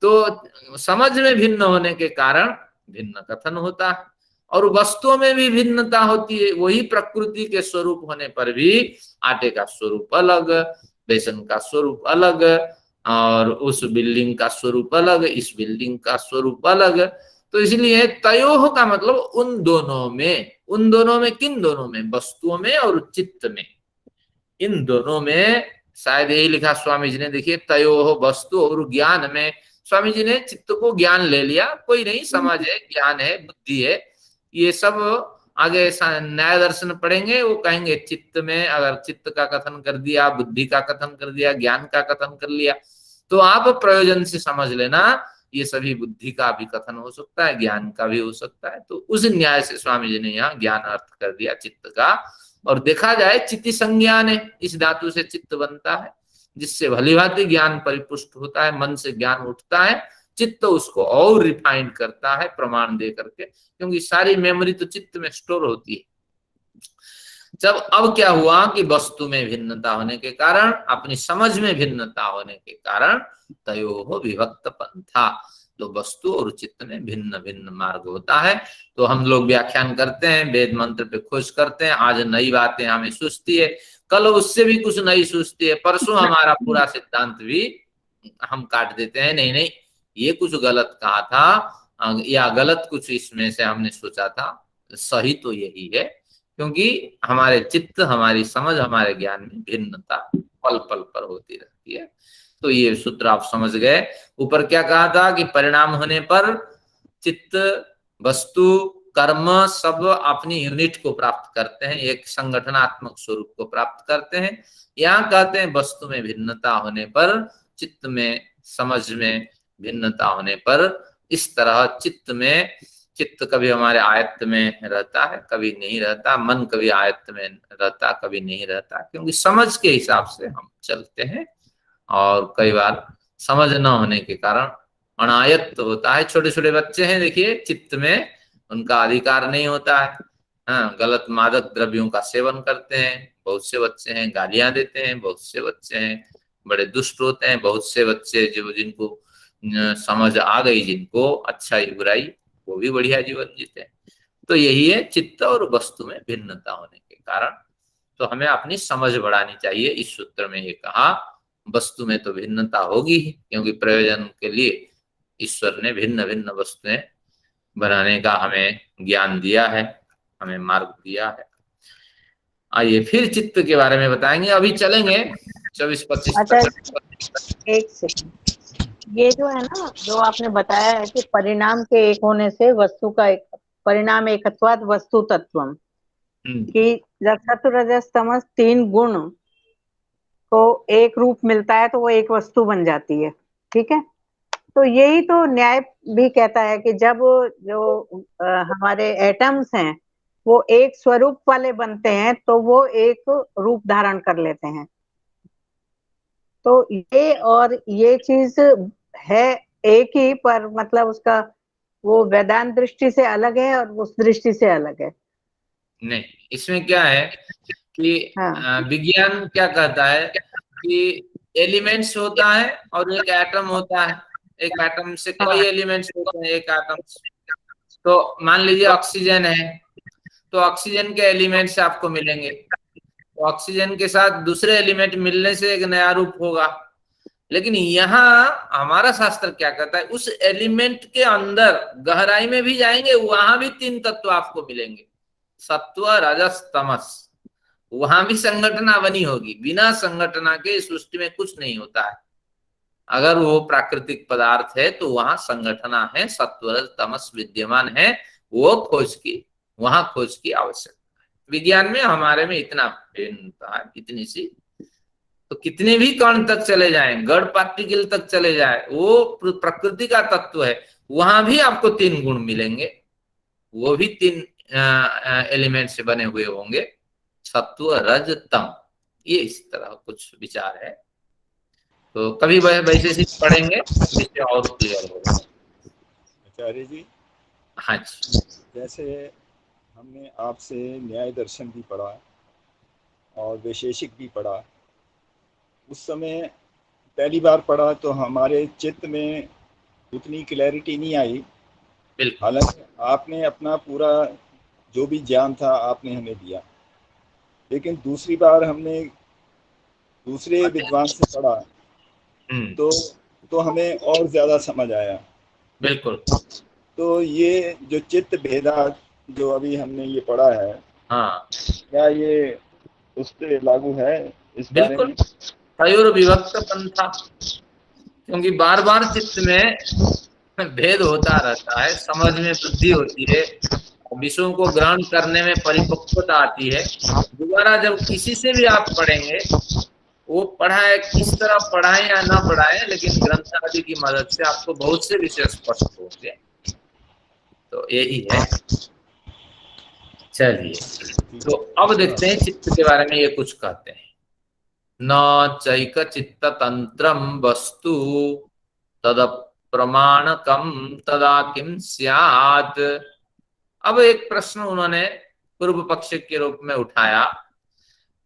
तो समझ में भिन्न होने के कारण भिन्न कथन होता है, और वस्तुओं में भी भिन्नता होती है। वही प्रकृति के स्वरूप होने पर भी आटे का स्वरूप अलग, बेसन का स्वरूप अलग, और उस बिल्डिंग का स्वरूप अलग, इस बिल्डिंग का स्वरूप अलग। तो इसलिए तयोः का मतलब उन दोनों में, उन दोनों में, किन दोनों में? वस्तुओं में और चित्त में, इन दोनों में। शायद यही लिखा स्वामी जी ने, देखिए, तयोः वस्तु और ज्ञान में। स्वामी जी ने चित्त को ज्ञान ले लिया, कोई नहीं, समझ है, ज्ञान है, बुद्धि है, ये सब आगे न्याय दर्शन पढ़ेंगे, वो कहेंगे चित्त में अगर चित्त का कथन कर दिया, बुद्धि का कथन कर दिया, ज्ञान का कथन कर लिया, तो आप प्रयोजन से समझ लेना, ये सभी बुद्धि का भी कथन हो सकता है, ज्ञान का भी हो सकता है। तो उस न्याय से स्वामी जी ने यहाँ ज्ञान अर्थ कर दिया चित्त का। और देखा जाए, चित्ति संज्ञान है, इस धातु से चित्त बनता है, जिससे भली भांति ज्ञान परिपुष्ट होता है, मन से ज्ञान उठता है, चित्त उसको और रिफाइंड करता है प्रमाण दे करके, क्योंकि सारी मेमोरी तो चित्त में स्टोर होती है। जब अब क्या हुआ कि वस्तु में भिन्नता होने के कारण, अपनी समझ में भिन्नता होने के कारण तयोः विभक्त पंथा, तो वस्तु और चित्त में भिन्न भिन्न मार्ग होता है। तो हम लोग व्याख्यान करते हैं, वेद मंत्र पे खोज करते हैं, आज नई बातें हमें सूझती है, कल उससे भी कुछ नई सूझती है, परसों हमारा पूरा सिद्धांत भी हम काट देते हैं, नहीं नहीं ये कुछ गलत कहा था, या गलत कुछ इसमें से हमने सोचा था, सही तो यही है, क्योंकि हमारे चित्त, हमारी समझ, हमारे ज्ञान में भिन्नता पल पल पर होती रहती है। तो ये सूत्र आप समझ गए। ऊपर क्या कहा था कि परिणाम होने पर चित्त, वस्तु, कर्म सब अपनी यूनिट को प्राप्त करते हैं, एक संगठनात्मक स्वरूप को प्राप्त करते हैं। यहाँ कहते हैं वस्तु में भिन्नता होने पर, चित्त में, समझ में भिन्नता होने पर, इस तरह चित्त में, चित्त कभी हमारे आयत्त में रहता है, कभी नहीं रहता, मन कभी आयत्त में रहता, कभी नहीं रहता, क्योंकि समझ के हिसाब से हम चलते हैं, और कई बार समझ न होने के कारण अनायत्त होता है। छोटे छोटे बच्चे हैं, देखिए, चित्त में उनका अधिकार नहीं होता है, हाँ, गलत मादक द्रव्यों का सेवन करते हैं, बहुत से बच्चे हैं गालियां देते हैं, बहुत से बच्चे हैं बड़े दुष्ट होते हैं, बहुत से बच्चे जो जिनको समझ आ गई, जिनको अच्छाई बुराई, वो भी बढ़िया जीवन जीते हैं। तो यही है चित्त और वस्तु में भिन्नता होने के कारण। तो हमें अपनी समझ बढ़ानी चाहिए। इस सूत्र में ये कहा वस्तु में तो भिन्नता होगी ही, क्योंकि प्रयोजन के लिए ईश्वर ने भिन्न भिन्न वस्तुएं बनाने का हमें ज्ञान दिया है, हमें मार्ग दिया है। आइए फिर चित्त के बारे में बताएंगे, अभी चलेंगे 24-25 अच्छा, तक। एक सेकंड, ये जो है ना, जो आपने बताया है कि परिणाम के एक होने से वस्तु का एक परिणाम एकत्वाद वस्तु तत्वम, कि जब सत्व रजस तमस 3 गुण को एक रूप मिलता है तो वो एक वस्तु बन जाती है। ठीक है, तो यही तो न्याय भी कहता है कि जब जो हमारे एटम्स हैं वो एक स्वरूप वाले बनते हैं तो वो एक रूप धारण कर लेते हैं। तो ये और ये चीज है एक ही, पर मतलब उसका वो वेदांत दृष्टि से अलग है और उस दृष्टि से अलग है। नहीं, इसमें क्या है कि विज्ञान क्या कहता है कि एलिमेंट्स होता है और एक एटम होता है, एक एटम से कई एलिमेंट्स होते हैं, एक एटम से। तो मान लीजिए ऑक्सीजन है, तो ऑक्सीजन के एलिमेंट्स आपको मिलेंगे, तो ऑक्सीजन के साथ दूसरे एलिमेंट मिलने से एक नया रूप होगा। लेकिन यहाँ हमारा शास्त्र क्या कहता है, उस एलिमेंट के अंदर गहराई में भी जाएंगे, वहां भी 3 तत्व आपको मिलेंगे, सत्व रजस तमस। वहां भी संगठना बनी होगी, बिना संगठना के सृष्टि में कुछ नहीं होता है। अगर वो प्राकृतिक पदार्थ है तो वहां संगठना है, सत्व रज तमस विद्यमान है, वो वहां खोज की आवश्यकता है। विज्ञान में हमारे में इतना भिन्नता है, इतनी सी, तो कितने भी कण तक चले जाएं, गढ़ पार्टिकल तक चले जाए, वो प्रकृति का तत्व है, वहां भी आपको 3 गुण मिलेंगे, वो भी 3 एलिमेंट से बने हुए होंगे, सत्व रज तम। ये इस तरह कुछ विचार है। तो कभी वैसे पढ़ेंगे इससे और क्लियर होगा। आचार्य जी, हाँ जी, जैसे हमने आपसे न्याय दर्शन भी पढ़ा और वैशेषिक भी पढ़ा, उस समय पहली बार पढ़ा तो हमारे चित्त में उतनी क्लैरिटी नहीं आई। हालांकि आपने अपना पूरा जो भी ज्ञान था आपने हमें दिया, लेकिन दूसरी बार हमने दूसरे विद्वान से पढ़ा तो हमें और ज्यादा समझ आया। बिल्कुल। तो ये जो चित्त भेदा जो अभी हमने ये पढ़ा है, हाँ, क्या ये उस पे लागू है इस बारे में? तयोर विभक्त पंथा, क्योंकि बार बार चित्त में भेद होता रहता है, समझ में वृद्धि होती है, विषयों को ग्रहण करने में परिपक्वता आती है। दोबारा जब किसी से भी आप पढ़ेंगे, वो पढ़ाए किस तरह पढ़ाए या ना पढ़ाए, लेकिन ग्रंथ आदि की मदद से आपको बहुत से विषय स्पष्ट होंगे। तो यही है। चलिए, तो अब देखते हैं चित्त के बारे में ये कुछ कहते हैं। न चैक चित्त तंत्रम वस्तु तद प्रमाणकम तदा किम स्यात्। अब एक प्रश्न उन्होंने पूर्व पक्ष के रूप में उठाया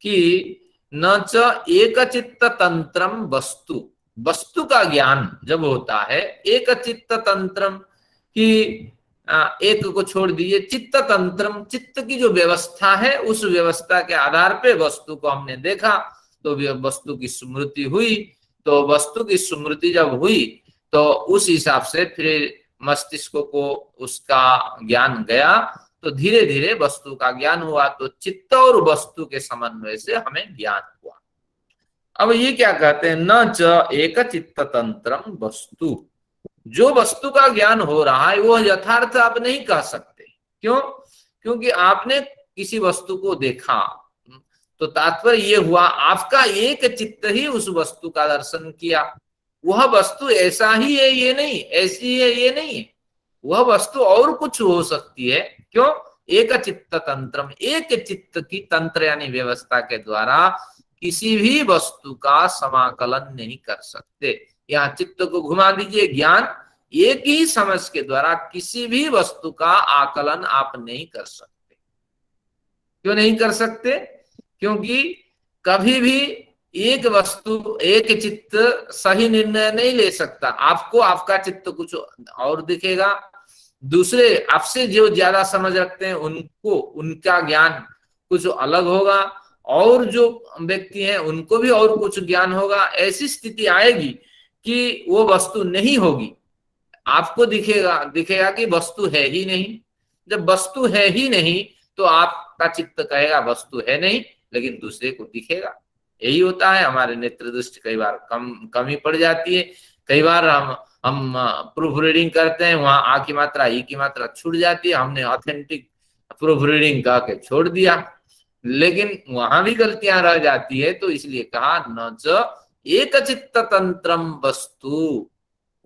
कि न च एक चित्त तंत्रम वस्तु, वस्तु का ज्ञान जब होता है, एक चित्त तंत्रम की एक को छोड़ दीजिए, चित्त तंत्रम, चित्त की जो व्यवस्था है उस व्यवस्था के आधार पे वस्तु को हमने देखा, तो वस्तु की स्मृति हुई। तो वस्तु की स्मृति जब हुई तो उस हिसाब से फिर मस्तिष्क को उसका ज्ञान गया, तो धीरे धीरे वस्तु का ज्ञान हुआ। तो चित्त और वस्तु के समन्वय से हमें ज्ञान हुआ। अब ये क्या कहते हैं, न च एक चित्त तंत्रम वस्तु, जो वस्तु का ज्ञान हो रहा है वो यथार्थ आप नहीं कह सकते। क्यों? क्योंकि आपने किसी वस्तु को देखा, तो तात्पर्य ये हुआ आपका एक चित्त ही उस वस्तु का दर्शन किया। वह वस्तु ऐसा ही है ये नहीं, ऐसी है ये नहीं, वह वस्तु और कुछ हो सकती है। क्यों? एक चित्त तंत्रम, एक चित्त की तंत्र यानी व्यवस्था के द्वारा किसी भी वस्तु का समाकलन नहीं कर सकते। यहाँ चित्त को घुमा दीजिए, ज्ञान एक ही समझ के द्वारा किसी भी वस्तु का आकलन आप नहीं कर सकते। क्यों नहीं कर सकते? क्योंकि कभी भी एक वस्तु, एक चित्त सही निर्णय नहीं ले सकता। आपको आपका चित्त कुछ और दिखेगा, दूसरे आपसे जो ज्यादा समझ रखते हैं उनको उनका ज्ञान कुछ अलग होगा, और जो व्यक्ति हैं उनको भी और कुछ ज्ञान होगा। ऐसी स्थिति आएगी कि वो वस्तु नहीं होगी। आपको दिखेगा कि वस्तु है ही नहीं। जब वस्तु है ही नहीं तो आपका चित्त कहेगा वस्तु है नहीं, लेकिन दूसरे को दिखेगा। यही होता है, हमारे नेत्र दृष्टि कई बार कमी पड़ जाती है। कई बार हम प्रूफ रीडिंग करते हैं, वहां आ की मात्रा ई की मात्रा छूट जाती है, हमने ऑथेंटिक प्रूफ रीडिंग कह के छोड़ दिया, लेकिन वहां भी गलतियां रह जाती है। तो इसलिए कहा न च एक चित्त तंत्रम वस्तु,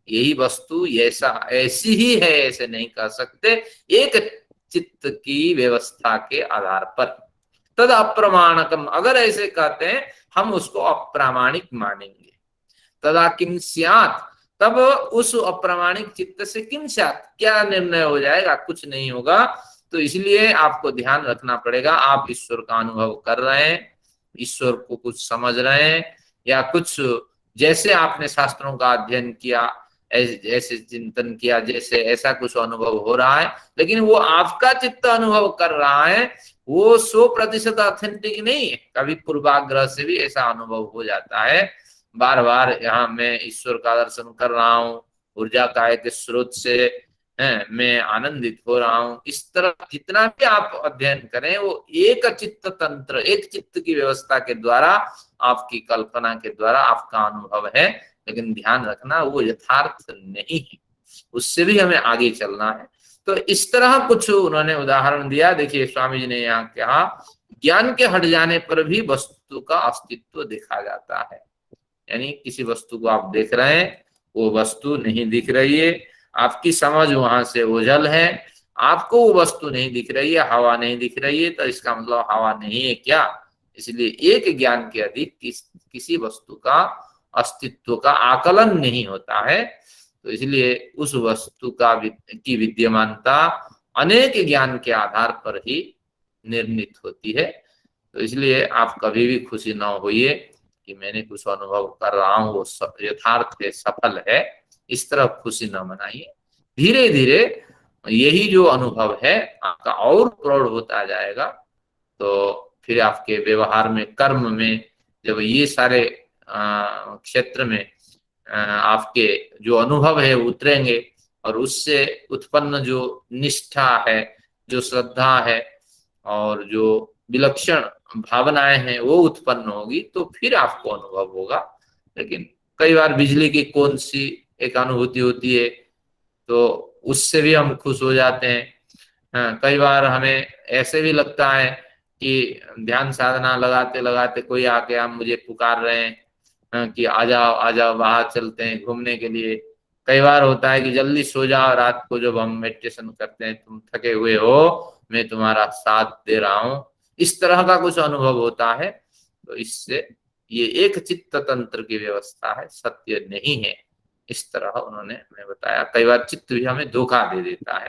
यही वस्तु ऐसा ऐसी ही है, ऐसे नहीं कह सकते, एक चित्त की व्यवस्था के आधार पर। तद अप्रमाणकम, अगर ऐसे कहते हैं हम उसको अप्रामाणिक मानेंगे। तदा किम स्यात्, तब उस अप्रामाणिक चित्त से किम स्यात्, क्या निर्णय हो जाएगा? कुछ नहीं होगा। तो इसलिए आपको ध्यान रखना पड़ेगा, आप ईश्वर का अनुभव कर रहे हैं, ईश्वर को कुछ समझ रहे हैं, या कुछ जैसे आपने शास्त्रों का अध्ययन किया, ऐसे चिंतन किया, जैसे ऐसा कुछ अनुभव हो रहा है, लेकिन वो आपका चित्त अनुभव कर रहा है, वो 100% ऑथेंटिक नहीं है। कभी पूर्वाग्रह से भी ऐसा अनुभव हो जाता है। बार बार यहाँ मैं ईश्वर का दर्शन कर रहा हूँ, ऊर्जा का एक स्रोत से मैं आनंदित हो रहा हूँ। इस तरह जितना भी आप अध्ययन करें, वो एक चित्त तंत्र, एक चित्त की व्यवस्था के द्वारा, आपकी कल्पना के द्वारा आपका अनुभव है, लेकिन ध्यान रखना वो यथार्थ नहीं है, उससे भी हमें आगे चलना है। तो इस तरह कुछ उन्होंने उदाहरण दिया। देखिए स्वामी जी ने यहाँ कहा, ज्ञान के हट जाने पर भी वस्तु का अस्तित्व देखा जाता है। यानी किसी वस्तु को आप देख रहे हैं, वो वस्तु नहीं दिख रही है, आपकी समझ वहां से ओझल है, आपको वो वस्तु नहीं दिख रही है, हवा नहीं दिख रही है, तो इसका मतलब हवा नहीं है क्या? इसलिए एक ज्ञान के अधिक किसी वस्तु का अस्तित्व का आकलन नहीं होता है। तो इसलिए उस वस्तु की विद्यमानता अनेक ज्ञान के आधार पर ही निर्णित होती है। तो इसलिए आप कभी भी खुशी न होइए कि मैंने कुछ अनुभव कर रहा हूँ, वो यथार्थ है, सफल है, इस तरह खुशी न मनाइए। धीरे धीरे यही जो अनुभव है आपका और प्रौढ़ होता जाएगा। तो फिर आपके व्यवहार में, कर्म में, जब ये सारे क्षेत्र में आपके जो अनुभव है उतरेंगे, और उससे उत्पन्न जो निष्ठा है, जो श्रद्धा है, और जो विलक्षण भावनाएं हैं वो उत्पन्न होगी, तो फिर आपको अनुभव होगा। लेकिन कई बार बिजली की कौन सी एक अनुभूति होती है, तो उससे भी हम खुश हो जाते हैं। कई बार हमें ऐसे भी लगता है कि ध्यान साधना लगाते लगाते कोई आके हम मुझे पुकार रहे हैं कि आ जाओ आ जाओ, बाहर चलते हैं घूमने के लिए। कई बार होता है कि जल्दी सो जाओ, रात को जब हम मेडिटेशन करते हैं, तुम थके हुए हो, मैं तुम्हारा साथ दे रहा हूँ, इस तरह का कुछ अनुभव होता है। तो इससे ये एक चित्त तंत्र की व्यवस्था है, सत्य नहीं है। इस तरह उन्होंने हमें बताया। कई बार चित्त भी हमें धोखा दे देता है,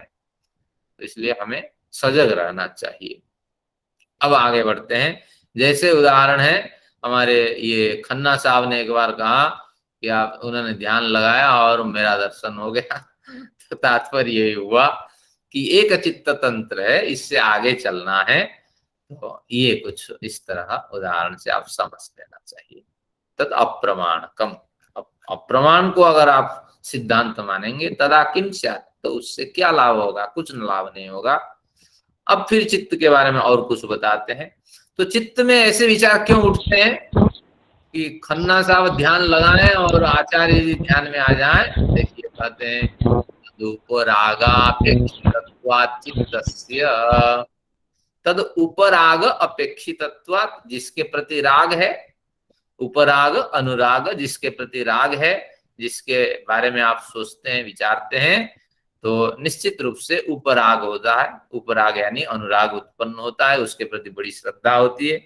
तो इसलिए हमें सजग रहना चाहिए। अब आगे बढ़ते हैं। जैसे उदाहरण है, हमारे ये खन्ना साहब ने एक बार कहा कि आप, उन्होंने ध्यान लगाया और मेरा दर्शन हो गया। तो तात्पर्य यही हुआ कि एक चित्त तंत्र है, इससे आगे चलना है। तो ये कुछ इस तरह उदाहरण से आप समझ लेना चाहिए। तद अप्रमाणकम, अप्रमाण को अगर आप सिद्धांत मानेंगे, तदा किम स्यात्, तो उससे क्या लाभ होगा? कुछ लाभ नहीं होगा। अब फिर चित्त के बारे में और कुछ बताते हैं। तो चित्त में ऐसे विचार क्यों उठते हैं कि खन्ना साहब ध्यान लगाएं और आचार्य जी ध्यान में आ जाएं? देखिए कहते हैं, तद उपराग अपेक्षितत्वात्, जिसके प्रति राग है, उपराग अनुराग, जिसके प्रति राग है, जिसके बारे में आप सोचते हैं, विचारते हैं, तो निश्चित रूप से उपराग होता है। उपराग यानी अनुराग उत्पन्न होता है, उसके प्रति बड़ी श्रद्धा होती है।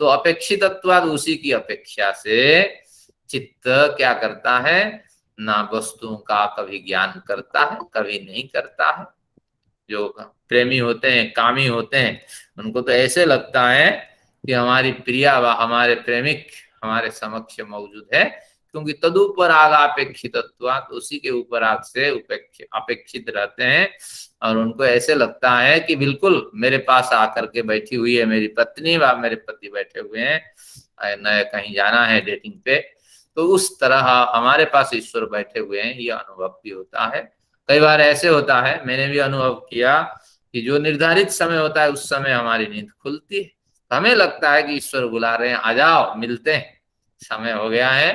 तो अपेक्षितत्वाद, उसी की अपेक्षा से चित्त क्या करता है? ना वस्तुओं का कभी ज्ञान करता है, कभी नहीं करता है। जो प्रेमी होते हैं, कामी होते हैं, उनको तो ऐसे लगता है कि हमारी प्रिया व हमारे प्रेमिक हमारे समक्ष मौजूद है, क्योंकि तदुपराग अपेक्षितत्वात्, उसी के उपराग से अपेक्षित रहते हैं, और उनको ऐसे लगता है कि बिल्कुल मेरे पास आकर के बैठी हुई है मेरी पत्नी व मेरे पति बैठे हुए हैं, न कहीं जाना है डेटिंग पे। तो उस तरह हमारे पास ईश्वर बैठे हुए हैं, ये अनुभव भी होता है। कई बार ऐसे होता है, मैंने भी अनुभव किया कि जो निर्धारित समय होता है उस समय हमारी नींद खुलती है, हमें लगता है कि ईश्वर बुला रहे हैं, आ जाओ मिलते हैं, समय हो गया है।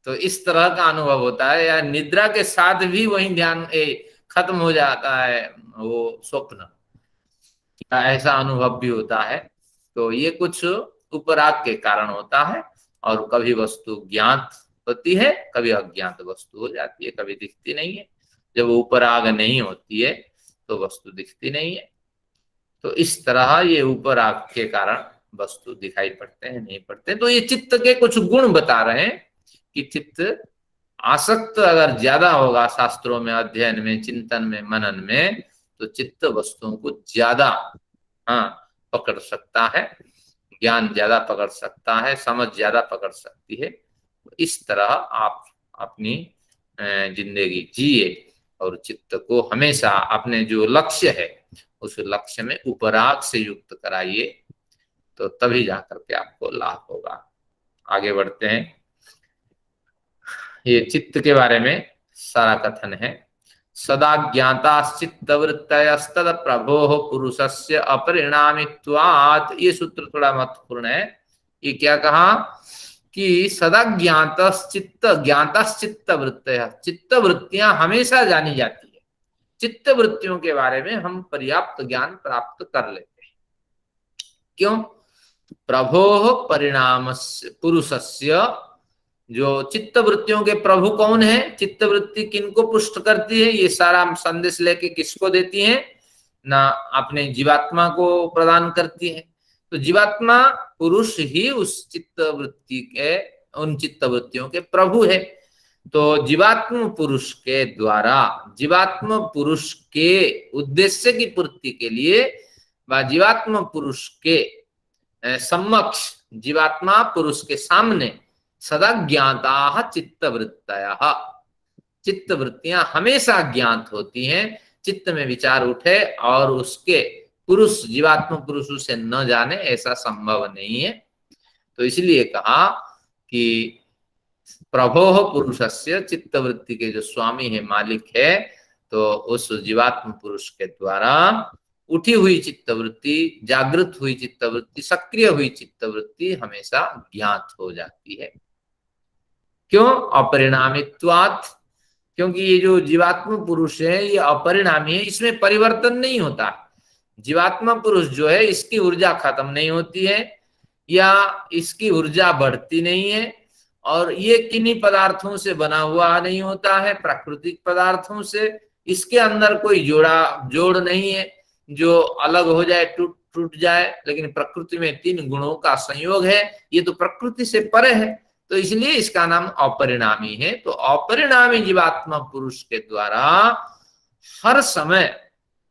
तो इस तरह का अनुभव होता है, या निद्रा के साथ भी वही ध्यान खत्म हो जाता है वो स्वप्न, ऐसा अनुभव भी होता है। तो ये कुछ उपराग के कारण होता है, और कभी वस्तु ज्ञात होती है, कभी अज्ञात वस्तु हो जाती है, कभी दिखती नहीं है। जब उपराग नहीं होती है तो वस्तु दिखती नहीं है। तो इस तरह ये उपराग के कारण वस्तु दिखाई पड़ते हैं, नहीं पड़ते। तो ये चित्त के कुछ गुण बता रहे हैं कि चित्त आसक्त अगर ज्यादा होगा शास्त्रों में, अध्ययन में, चिंतन में, मनन में, तो चित्त वस्तुओं को ज्यादा पकड़ सकता है, ज्ञान ज्यादा पकड़ सकता है, समझ ज्यादा पकड़ सकती है। इस तरह आप अपनी जिंदगी जिए और चित्त को हमेशा अपने जो लक्ष्य है उस लक्ष्य में उपराग से युक्त कराइए, तो तभी जाकर के आपको लाभ होगा। आगे बढ़ते हैं। ये चित्त के बारे में सारा कथन है। सदा ज्ञाताश्चित्त वृत्तयस्तद प्रभोः पुरुषस्य अपरिणामित्वात्। ये सूत्र थोड़ा महत्वपूर्ण है। ये क्या कहा कि सदा ज्ञाताश्चित्त वृत्तयः, चित्त वृत्तियां हमेशा जानी जाती है। चित्त वृत्तियों के बारे में हम पर्याप्त ज्ञान प्राप्त कर लेते हैं। क्यों? प्रभोः परिणामस्य पुरुषस्य, जो चित्त वृत्तियों के प्रभु कौन है, चित्त वृत्ति किनको पुष्ट करती है, ये सारा संदेश लेके किसको देती है ना, अपने जीवात्मा को प्रदान करती है। तो जीवात्मा पुरुष ही उस चित्त वृत्ति के, उन चित्त वृत्तियों के प्रभु है। तो जीवात्म पुरुष के द्वारा, जीवात्म पुरुष के उद्देश्य की पूर्ति के लिए व जीवात्म पुरुष के समक्ष, जीवात्मा पुरुष के सामने सदा ज्ञाता चित्त वृत्तयः, चित्त वृत्तियां हमेशा ज्ञात होती हैं। चित्त में विचार उठे और उसके पुरुष, जीवात्म पुरुष उसे न जाने, ऐसा संभव नहीं है। तो इसलिए कहा कि प्रभोः पुरुषस्य, चित्त वृत्ति के जो स्वामी है, मालिक है, तो उस जीवात्म पुरुष के द्वारा उठी हुई चित्तवृत्ति, जागृत हुई चित्तवृत्ति, सक्रिय हुई चित्तवृत्ति हमेशा ज्ञात हो जाती है। क्यों? अपरिणामित्वात्, क्योंकि ये जो जीवात्म पुरुष है ये अपरिणामी है, इसमें परिवर्तन नहीं होता। जीवात्मा पुरुष जो है इसकी ऊर्जा खत्म नहीं होती है या इसकी ऊर्जा बढ़ती नहीं है, और ये किन्हीं पदार्थों से बना हुआ नहीं होता है, प्राकृतिक पदार्थों से। इसके अंदर कोई जोड़ नहीं है जो अलग हो जाए, टूट जाए, लेकिन प्रकृति में 3 गुणों का संयोग है, ये तो प्रकृति से परे है, तो इसलिए इसका नाम अपरिणामी है। तो अपरिणामी जीवात्मा पुरुष के द्वारा हर समय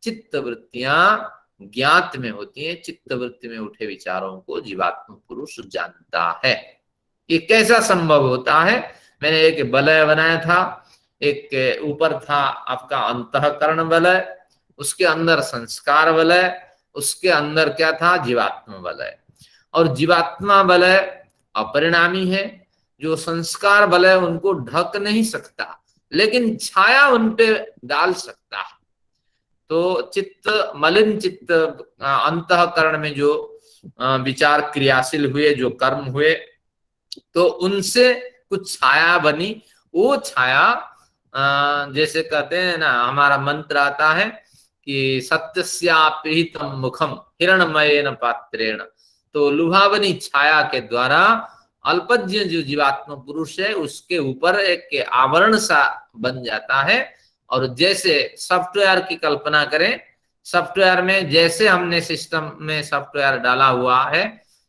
चित्त वृत्तियां ज्ञात में होती हैं। चित्त वृत्ति में उठे विचारों को जीवात्मा पुरुष जानता है। ये कैसा संभव होता है? मैंने एक वलय बनाया था, एक ऊपर था आपका अंतःकरण वलय, उसके अंदर संस्कार वलय, उसके अंदर क्या था? जीवात्मा वलय। और जीवात्मा वलय अपरिणामी है, जो संस्कार वलय उनको ढक नहीं सकता, लेकिन छाया उन पे डाल सकता है। तो चित्त, मलिन चित्त, अंतःकरण में जो विचार क्रियाशील हुए, जो कर्म हुए, तो उनसे कुछ छाया बनी। वो छाया जैसे कहते हैं ना, हमारा मंत्र आता है कि सत्यस्यापीतम मुखम हिरणमयेन पात्रेण। तो लुभावनी छाया के द्वारा अल्पज्ञ जो जीवात्मा पुरुष है उसके ऊपर एक आवरण सा बन जाता है। और जैसे सॉफ्टवेयर की कल्पना करें, सॉफ्टवेयर में जैसे हमने सिस्टम में सॉफ्टवेयर डाला हुआ है,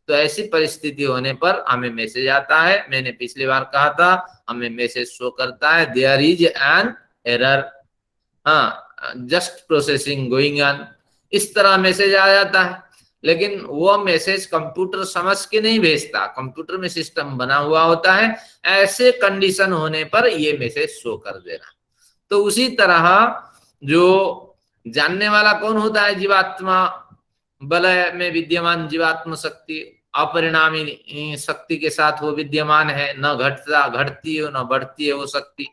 तो ऐसी परिस्थिति होने पर हमें मैसेज आता है। मैंने पिछली बार कहा था, हमें मैसेज शो करता है देयर इज एन एरर। हाँ, जस्ट प्रोसेसिंग गोइंग ऑन, इस तरह मैसेज आ जाता है। लेकिन वो मैसेज कंप्यूटर समझ के नहीं भेजता, कंप्यूटर में सिस्टम बना हुआ होता है, ऐसे कंडीशन होने पर ये मैसेज शो कर देना। तो उसी तरह जो जानने वाला कौन होता है? जीवात्मा, वलय में विद्यमान जीवात्म शक्ति, अपरिणामी शक्ति के साथ वो विद्यमान है, न घटती है न बढ़ती है वो शक्ति।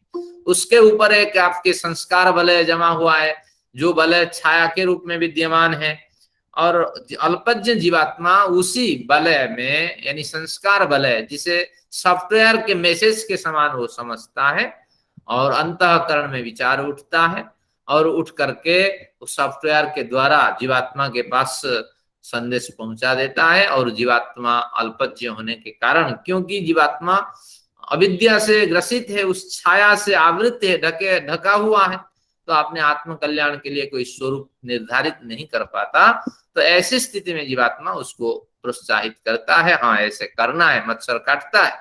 उसके ऊपर एक आपके संस्कार वलय जमा हुआ है, जो वलय छाया के रूप में विद्यमान है, और अल्पज्ञ जीवात्मा उसी वलय में, यानी संस्कार वलय, जिसे सॉफ्टवेयर के मैसेज के समान वो समझता है, और अंतःकरण में विचार उठता है, और उठ करके उस सॉफ्टवेयर के द्वारा जीवात्मा के पास संदेश पहुंचा देता है। और जीवात्मा अल्पज्ञ होने के कारण, क्योंकि जीवात्मा अविद्या से ग्रसित है, उस छाया से आवृत है, ढका हुआ है, तो अपने आत्म कल्याण के लिए कोई स्वरूप निर्धारित नहीं कर पाता। तो ऐसी स्थिति में जीवात्मा उसको प्रोत्साहित करता है, हाँ ऐसे करना है, मच्छर काटता है,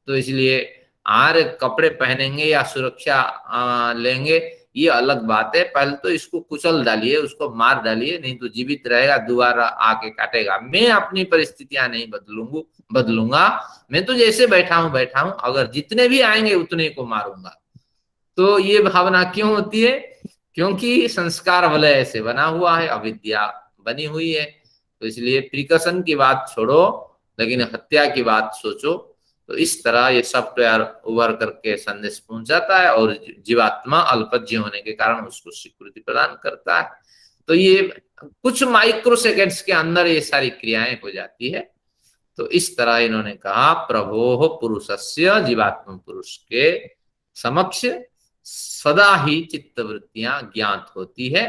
तो इसलिए कपड़े पहनेंगे या सुरक्षा लेंगे, ये अलग बात है। पहले तो इसको कुचल डालिए, उसको मार डालिए, नहीं तो जीवित रहेगा, दोबारा आके काटेगा। मैं अपनी परिस्थितियां नहीं बदलूंगा, मैं तो जैसे बैठा हूं, अगर जितने भी आएंगे उतने को मारूंगा। तो ये भावना क्यों होती है? क्योंकि संस्कार वलय ऐसे बना हुआ है, अविद्या बनी हुई है। तो इसलिए प्रिकॉशन की बात छोड़ो, लेकिन हत्या की बात सोचो। तो इस तरह ये सॉफ्टवेयर उभर करके संदेश पहुंचाता है, और जीवात्मा अल्पज्ञ होने के कारण उसको स्वीकृति प्रदान करता है। तो ये कुछ माइक्रो सेकेंड्स के अंदर ये सारी क्रियाएं हो जाती है। तो इस तरह इन्होंने कहा, प्रभो पुरुषस्य, जीवात्मा पुरुष के समक्ष सदा ही चित्तवृत्तियां ज्ञात होती है,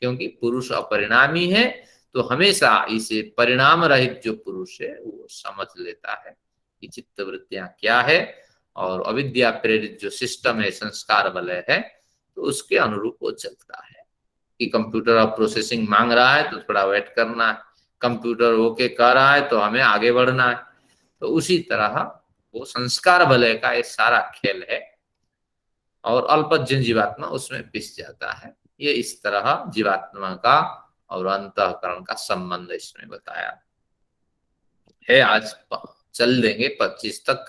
क्योंकि पुरुष अपरिणामी है, तो हमेशा इसे परिणाम रहित जो पुरुष है वो समझ लेता है कि चित्तवृत्तियां क्या है, और अविद्या प्रेरित जो सिस्टम है, संस्कार वलय है, तो उसके अनुरूप वो चलता है। कि कंप्यूटर अब प्रोसेसिंग मांग रहा है तो थोड़ा वेट करना है, कंप्यूटर ओके कह रहा है तो हमें आगे बढ़ना है। तो उसी तरह वो संस्कार वलय का ये सारा खेल है, और अल्पज्ञ जीवात्मा उसमें पिस जाता है। ये इस तरह जीवात्मा का और अंतःकरण का संबंध इसमें बताया है। आज चल देंगे 25 तक।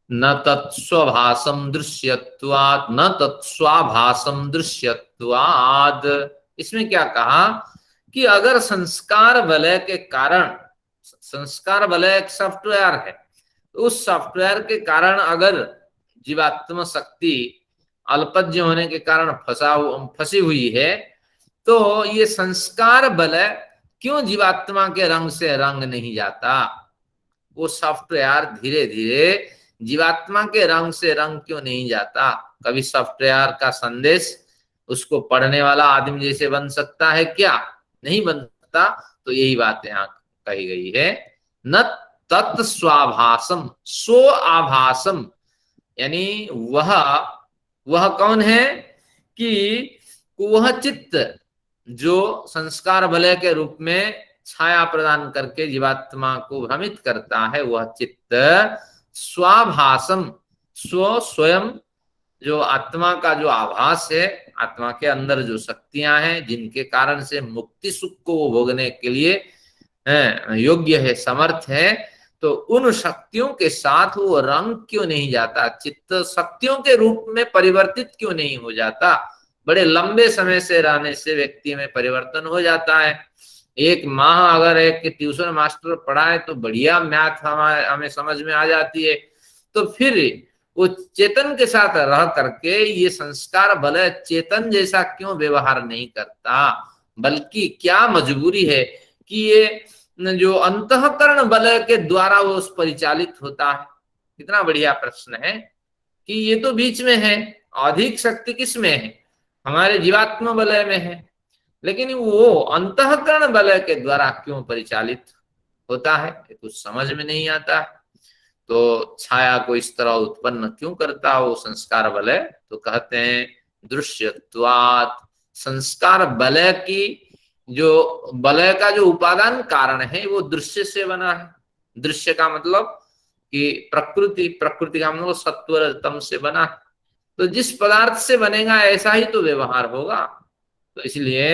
न तत्स्वभासम दृश्यत्वात्, न तत्स्वाभासम दृश्यत्वात्। इसमें क्या कहा कि अगर संस्कार वलय के कारण, संस्कार वलय एक सॉफ्टवेयर है, तो उस सॉफ्टवेयर के कारण अगर जीवात्मा शक्ति अल्पज्ञ होने के कारण फंसी हुई है, तो ये संस्कार वलय क्यों जीवात्मा के रंग से रंग नहीं जाता? वो सॉफ्टवेयर धीरे धीरे जीवात्मा के रंग से रंग क्यों नहीं जाता? कभी सॉफ्टवेयर का संदेश उसको पढ़ने वाला आदमी जैसे बन सकता है क्या? नहीं बन सकता। तो यही बात यहाँ कही गई है, न तत्स्वाभासम, स्व आभासम, यानी वह कौन है? कि वह चित्त जो संस्कार वलय के रूप में छाया प्रदान करके जीवात्मा को भ्रमित करता है, वह चित्त स्वाभासम, स्वयं जो आत्मा का जो आभास है, आत्मा के अंदर जो शक्तियां हैं जिनके कारण से मुक्ति सुख को वो भोगने के लिए योग्य है, समर्थ है, तो उन शक्तियों के साथ वो रंग क्यों नहीं जाता? चित्त शक्तियों के रूप में परिवर्तित क्यों नहीं हो जाता? बड़े लंबे समय से रहने से व्यक्ति में परिवर्तन हो जाता है। एक माह अगर एक ट्यूशन मास्टर पढ़ाए तो बढ़िया मैथ हमें समझ में आ जाती है, तो फिर वो चेतन के साथ रह करके ये संस्कार वलय चेतन जैसा क्यों व्यवहार नहीं करता? बल्कि क्या मजबूरी है कि ये जो अंतःकरण वलय के द्वारा वो परिचालित होता है? कितना बढ़िया प्रश्न है कि ये तो बीच में है, अधिक शक्ति किस में है? हमारे जीवात्मा वलय में है, लेकिन वो अंतःकरण वलय के द्वारा क्यों परिचालित होता है? ये कुछ समझ में नहीं आता। तो छाया को इस तरह उत्पन्न क्यों करता वो संस्कार वलय? तो कहते हैं दृश्यत्वात्, संस्कार वलय की जो वलय का जो उपादान कारण है वो दृश्य से बना है। दृश्य का मतलब कि प्रकृति का मतलब सत्व तम से बना है। तो जिस पदार्थ से बनेगा ऐसा ही तो व्यवहार होगा। तो इसलिए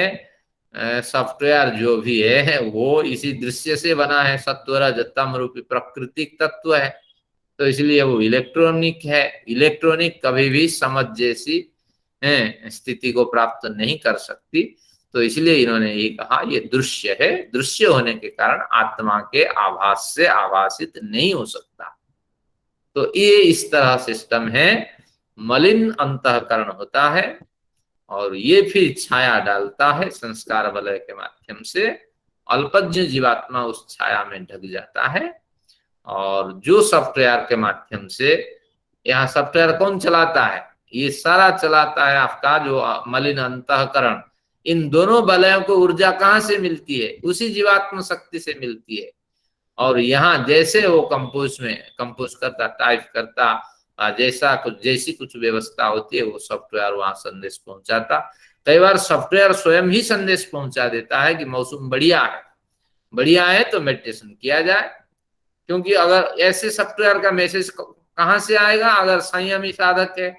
सॉफ्टवेयर जो भी है वो इसी दृश्य से बना है, सत्व रज तम रूपी प्राकृतिक तत्व है, तो इसलिए वो इलेक्ट्रॉनिक है। इलेक्ट्रॉनिक कभी भी समझ जैसी स्थिति को प्राप्त नहीं कर सकती, तो इसलिए इन्होंने ये कहा ये दृश्य है, दृश्य होने के कारण आत्मा के आभास से आभासित नहीं हो सकता। तो ये इस तरह सिस्टम है, मलिन अंतःकरण होता है और ये फिर छाया डालता है संस्कार वलय के माध्यम से, अल्पज्ञ जीवात्मा उस छाया में ढक जाता है। और जो सॉफ्टवेयर के माध्यम से, यहाँ सॉफ्टवेयर कौन चलाता है, ये सारा चलाता है आपका जो मलिन अंतःकरण। इन दोनों वलयों को ऊर्जा कहाँ से मिलती है, उसी जीवात्म शक्ति से मिलती है। और यहाँ जैसे वो कंपोज करता, टाइप करता, जैसा कुछ जैसी कुछ व्यवस्था होती है वो सॉफ्टवेयर वहां संदेश पहुंचाता। कई बार सॉफ्टवेयर स्वयं ही संदेश पहुंचा देता है कि मौसम बढ़िया है तो मेडिटेशन किया जाए। क्योंकि अगर ऐसे सॉफ्टवेयर का मैसेज कहाँ से आएगा, अगर संयमी साधक है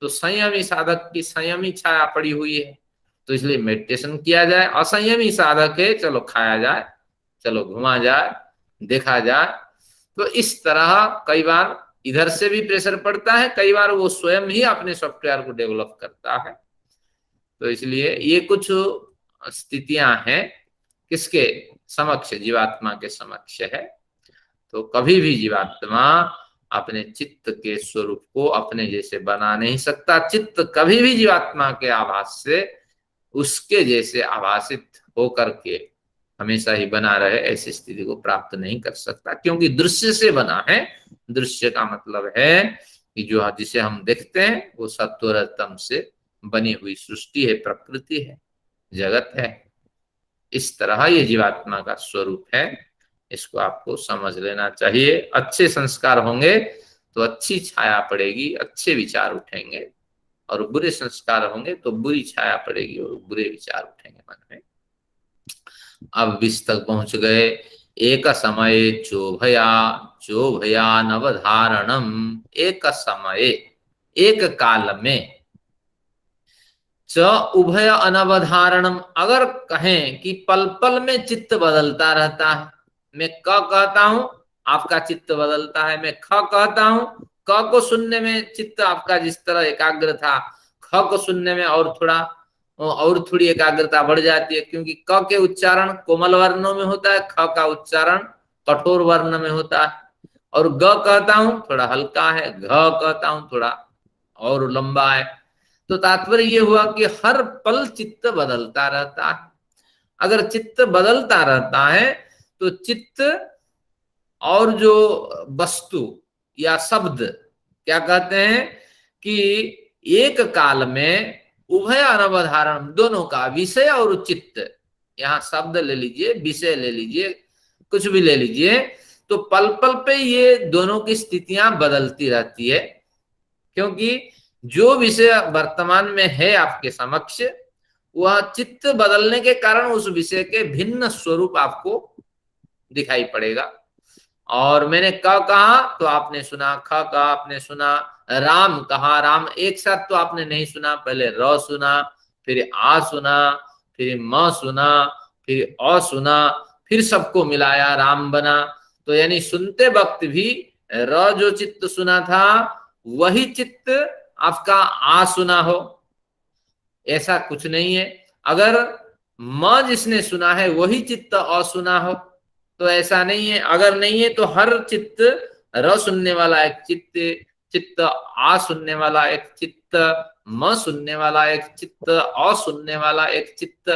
तो संयमी साधक की संयमी छाया पड़ी हुई है, तो इसलिए मेडिटेशन किया जाए। असंयमी साधक है, चलो खाया जाए, चलो घुमा जाए, देखा जाए। तो इस तरह कई बार इधर से भी प्रेशर पड़ता है, कई बार वो स्वयं ही अपने सॉफ्टवेयर को डेवलप करता है। तो इसलिए ये कुछ स्थितियां हैं किसके समक्ष, जीवात्मा के समक्ष है। तो कभी भी जीवात्मा अपने चित्त के स्वरूप को अपने जैसे बना नहीं सकता। चित्त कभी भी जीवात्मा के आभास से उसके जैसे आभासित होकर के हमेशा ही बना रहे, ऐसी स्थिति को प्राप्त नहीं कर सकता, क्योंकि दृश्य से बना है। दृश्य का मतलब है कि जो जिसे हम देखते हैं वो सत्व रज तम से बनी हुई सृष्टि है, प्रकृति है, जगत है। इस तरह ये जीवात्मा का स्वरूप है, इसको आपको समझ लेना चाहिए। अच्छे संस्कार होंगे तो अच्छी छाया पड़ेगी, अच्छे विचार उठेंगे, और बुरे संस्कार होंगे तो बुरी छाया पड़ेगी और बुरे विचार उठेंगे मन में। अब 20 तक पहुंच गए। एक समय चोभया नवधारणम, एक समय एक काल में, च उभय अनवधारणम, अगर कहें कि पल पल में चित्त बदलता रहता है। मैं क कहता हूं आपका चित्त बदलता है, मैं ख कहता हूं, क को सुनने में चित्त आपका जिस तरह एकाग्र था, ख को सुनने में और थोड़ी एकाग्रता बढ़ जाती है, क्योंकि क के उच्चारण कोमल वर्णों में होता है, ख का उच्चारण कठोर वर्ण में होता है। और ग कहता हूं थोड़ा हल्का है, घ कहता हूं थोड़ा और लंबा है। तो तात्पर्य ये हुआ कि हर पल चित्त बदलता रहता है। अगर चित्त बदलता रहता है तो चित्त और जो वस्तु या शब्द क्या कहते हैं कि एक काल में उभय अनवधारण, दोनों का विषय और चित्त, यहाँ शब्द ले लीजिए, विषय ले लीजिए, कुछ भी ले लीजिए, तो पल पल पे ये दोनों की स्थितियां बदलती रहती है। क्योंकि जो विषय वर्तमान में है आपके समक्ष, वह चित्त बदलने के कारण उस विषय के भिन्न स्वरूप आपको दिखाई पड़ेगा। और मैंने क कहा तो आपने सुना, ख कहा आपने सुना, राम कहा, राम एक साथ तो आपने नहीं सुना, पहले र सुना, फिर आ सुना, फिर म सुना, फिर अ सुना, फिर सबको मिलाया राम बना। तो यानी सुनते वक्त भी र जो चित्त सुना था वही चित्त आपका आ सुना हो, ऐसा कुछ नहीं है। अगर म जिसने सुना है वही चित्त अ सुना हो तो ऐसा नहीं है। अगर नहीं है तो हर चित्त र सुनने वाला एक चित्त आ सुनने वाला एक चित्त, म सुनने वाला एक चित्त, अ सुनने वाला एक चित्त।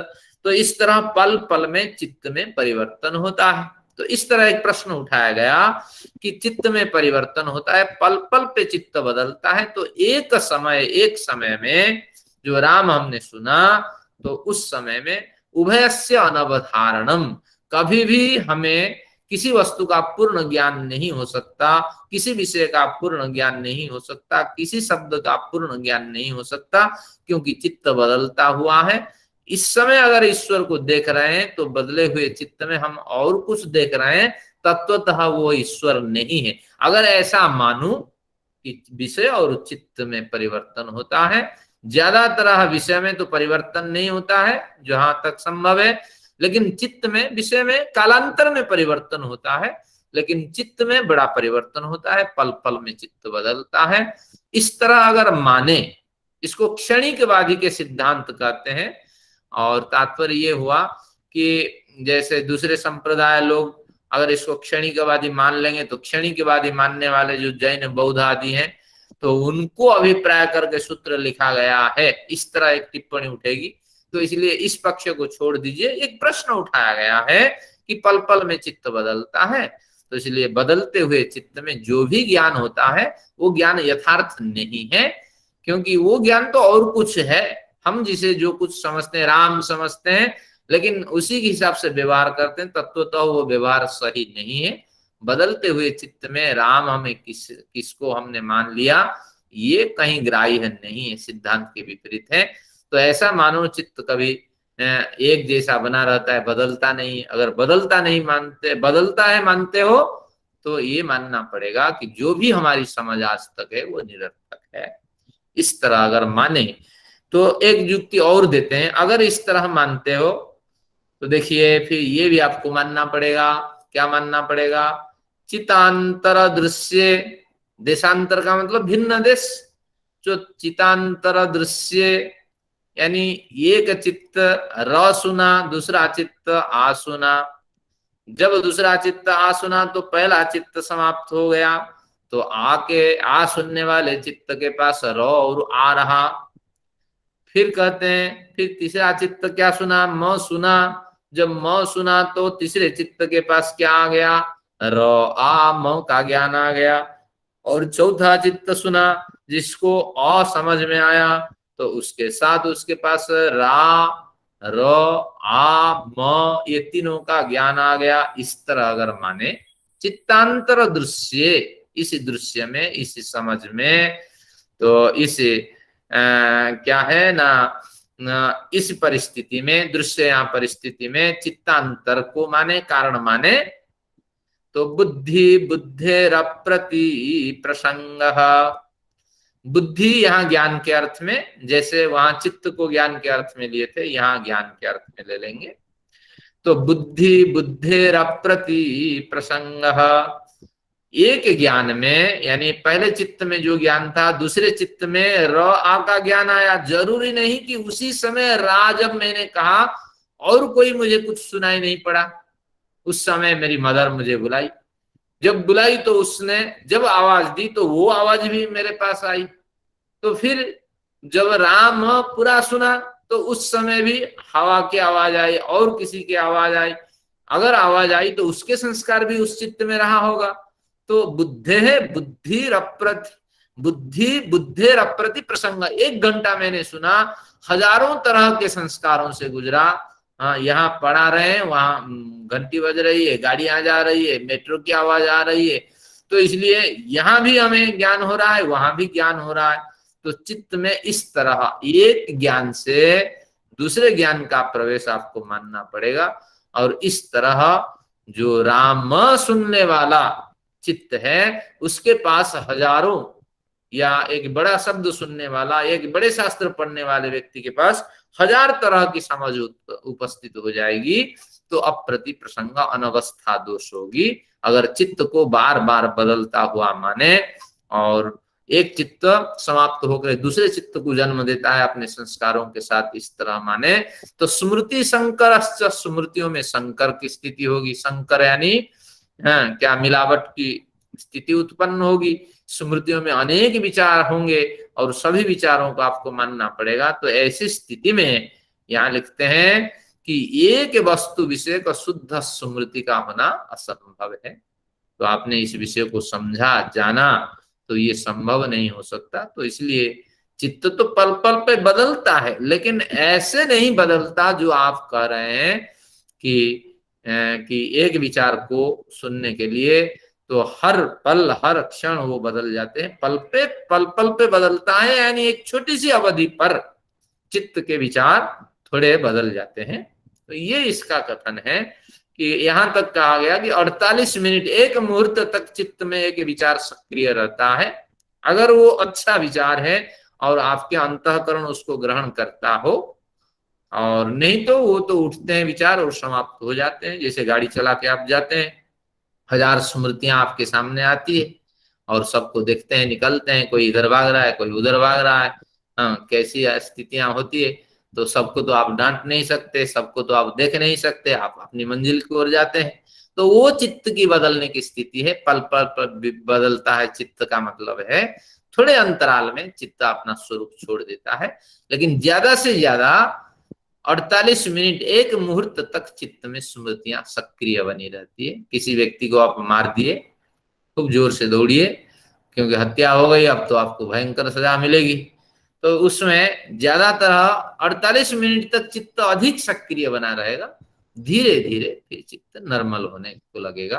तो इस तरह पल पल में चित्त में परिवर्तन होता है। तो इस तरह एक प्रश्न उठाया गया कि चित्त में परिवर्तन होता है, पल पल पे चित्त बदलता है। तो एक समय में जो राम हमने सुना तो उस समय में उभयस्य अनवधारणम, कभी भी हमें किसी वस्तु का पूर्ण ज्ञान नहीं हो सकता, किसी विषय का पूर्ण ज्ञान नहीं हो सकता, किसी शब्द का पूर्ण ज्ञान नहीं हो सकता, क्योंकि चित्त बदलता हुआ है। इस समय अगर ईश्वर को देख रहे हैं तो बदले हुए चित्त में हम और कुछ देख रहे हैं, तत्वतः वो ईश्वर नहीं है। अगर ऐसा मानूं कि विषय और चित्त में परिवर्तन होता है। ज्यादातर विषय में तो परिवर्तन नहीं होता है जहां तक संभव है, लेकिन चित्त में, विषय में कालांतर में परिवर्तन होता है, लेकिन चित्त में बड़ा परिवर्तन होता है, पल पल में चित्त बदलता है। इस तरह अगर माने, इसको क्षणिकवादी के सिद्धांत कहते हैं। और तात्पर्य ये हुआ कि जैसे दूसरे संप्रदाय लोग अगर इसको क्षणिकवादी मान लेंगे तो क्षणिकवादी मानने वाले जो जैन बौद्ध आदि हैं, तो उनको अभिप्राय करके सूत्र लिखा गया है, इस तरह एक टिप्पणी उठेगी। तो इसलिए इस पक्ष को छोड़ दीजिए। एक प्रश्न उठाया गया है कि पल पल में चित्त बदलता है, तो इसलिए बदलते हुए चित्त में जो भी ज्ञान होता है वो ज्ञान यथार्थ नहीं है, क्योंकि वो ज्ञान तो और कुछ है। हम जिसे जो कुछ समझते हैं, राम समझते हैं, लेकिन उसी के हिसाब से व्यवहार करते हैं, तत्वतः वो व्यवहार सही नहीं है। बदलते हुए चित्त में राम हमें किसको हमने मान लिया, ये कहीं ग्राह्य नहीं है, सिद्धांत के विपरीत है। तो ऐसा मानो चित्त कभी एक जैसा बना रहता है, बदलता नहीं। अगर बदलता नहीं मानते, बदलता है मानते हो, तो ये मानना पड़ेगा कि जो भी हमारी समझ आज तक है वो निरर्थक है। इस तरह अगर माने तो एक युक्ति और देते हैं। अगर इस तरह मानते हो तो देखिए फिर ये भी आपको मानना पड़ेगा। क्या मानना पड़ेगा? चितांतर दृश्य, देशांतर का मतलब भिन्न देश। जो चितांतर दृश्य यानी एक चित्त र सुना, दूसरा चित्त आ सुना। जब दूसरा चित्त आ सुना तो पहला चित्त समाप्त हो गया, तो आ सुनने वाले चित्त के पास र और आ रहा। फिर कहते हैं फिर तीसरा चित्त क्या सुना? म सुना। जब म सुना तो तीसरे चित्त के पास क्या आ गया? र आ म का ज्ञान आ गया। और चौथा चित्त सुना जिसको अ समझ में आया, तो उसके साथ उसके पास रा, र, आ, म ये तीनों का ज्ञान आ गया। इस तरह अगर माने चित्तांतर दृश्य, इस दृश्य में, इस समझ में, तो इस क्या है ना, इस परिस्थिति में, दृश्य या परिस्थिति में चित्तांतर को माने, कारण माने, तो बुद्धि बुद्धेर प्रति प्रसंग। बुद्धि यहाँ ज्ञान के अर्थ में, जैसे वहां चित्त को ज्ञान के अर्थ में लिए थे, यहाँ ज्ञान के अर्थ में ले लेंगे। तो बुद्धि बुद्धेर प्रति प्रसंग, एक ज्ञान में, यानी पहले चित्त में जो ज्ञान था, दूसरे चित्त में र आ का ज्ञान आया। जरूरी नहीं कि उसी समय रा जब मैंने कहा और कोई मुझे कुछ सुनाई नहीं पड़ा, उस समय मेरी मदर मुझे बुलाई। जब बुलाई तो उसने जब आवाज दी तो वो आवाज भी मेरे पास आई। तो फिर जब राम पूरा सुना तो उस समय भी हवा की आवाज आई और किसी की आवाज आई। अगर आवाज आई तो उसके संस्कार भी उस चित्त में रहा होगा। तो बुद्धे है बुद्धि बुद्धेर अप्रति प्रसंग। 1 घंटा मैंने सुना, हजारों तरह के संस्कारों से गुजरा। यहाँ पढ़ा रहे हैं, वहां घंटी बज रही है, गाड़ियां जा रही है, मेट्रो की आवाज आ रही है, तो इसलिए यहाँ भी हमें ज्ञान हो रहा है, वहां भी ज्ञान हो रहा है। तो चित्त में इस तरह एक ज्ञान से दूसरे ज्ञान का प्रवेश आपको मानना पड़ेगा। और इस तरह जो राम सुनने वाला चित्त है, उसके पास हजारों, या एक बड़ा शब्द सुनने वाला, एक बड़े शास्त्र पढ़ने वाले व्यक्ति के पास 1000 तरह की समझ उपस्थित हो जाएगी। तो अप्रति प्रसंग, अनवस्था दोष होगी। अगर चित्त को बार बार बदलता हुआ माने और एक चित्त समाप्त होकर दूसरे चित्त को जन्म देता है अपने संस्कारों के साथ, इस तरह माने, तो स्मृति संकर, स्मृतियों में संकर की स्थिति होगी। संकर यानी क्या, मिलावट की स्थिति उत्पन्न होगी। स्मृतियों में अनेक विचार होंगे और सभी विचारों को आपको मानना पड़ेगा। तो ऐसी स्थिति में यहाँ लिखते हैं कि एक वस्तु विषय का शुद्ध स्मृति का होना असंभव है। तो आपने इस विषय को समझा, जाना, तो ये संभव नहीं हो सकता। तो इसलिए चित्त तो पल पल पे बदलता है, लेकिन ऐसे नहीं बदलता जो आप कह रहे हैं कि एक विचार को सुनने के लिए तो हर पल हर क्षण वो बदल जाते हैं। पल पल पे बदलता है, यानी एक छोटी सी अवधि पर चित्त के विचार थोड़े बदल जाते हैं। तो ये इसका कथन है कि यहां तक कहा गया कि 48 मिनट, 1 मुहूर्त तक चित्त में एक विचार सक्रिय रहता है। अगर वो अच्छा विचार है और आपके अंतःकरण उसको ग्रहण करता हो, और नहीं तो वो तो उठते हैं विचार और समाप्त हो जाते हैं। जैसे गाड़ी चला के आप जाते हैं, 1000 स्मृतियां आपके सामने आती है और सबको देखते हैं, निकलते हैं, कोई इधर भाग रहा है, कोई उधर भाग रहा है। हाँ, कैसी स्थितियां होती है, तो सबको तो आप डांट नहीं सकते, सबको तो आप देख नहीं सकते, आप अपनी मंजिल की ओर जाते हैं। तो वो चित्त की बदलने की स्थिति है, पल पल पर बदलता है चित्त का मतलब है थोड़े अंतराल में चित्त अपना स्वरूप छोड़ देता है। लेकिन ज्यादा से ज्यादा 48 मिनट, एक मुहूर्त तक चित्त में स्मृतियां सक्रिय बनी रहती है। किसी व्यक्ति को आप मार दिए, खूब जोर से दौड़िए क्योंकि हत्या हो गई, अब तो आपको भयंकर सजा मिलेगी, तो उसमें ज्यादातर 48 मिनट तक चित्त अधिक सक्रिय बना रहेगा। धीरे धीरे फिर चित्त नॉर्मल होने को लगेगा।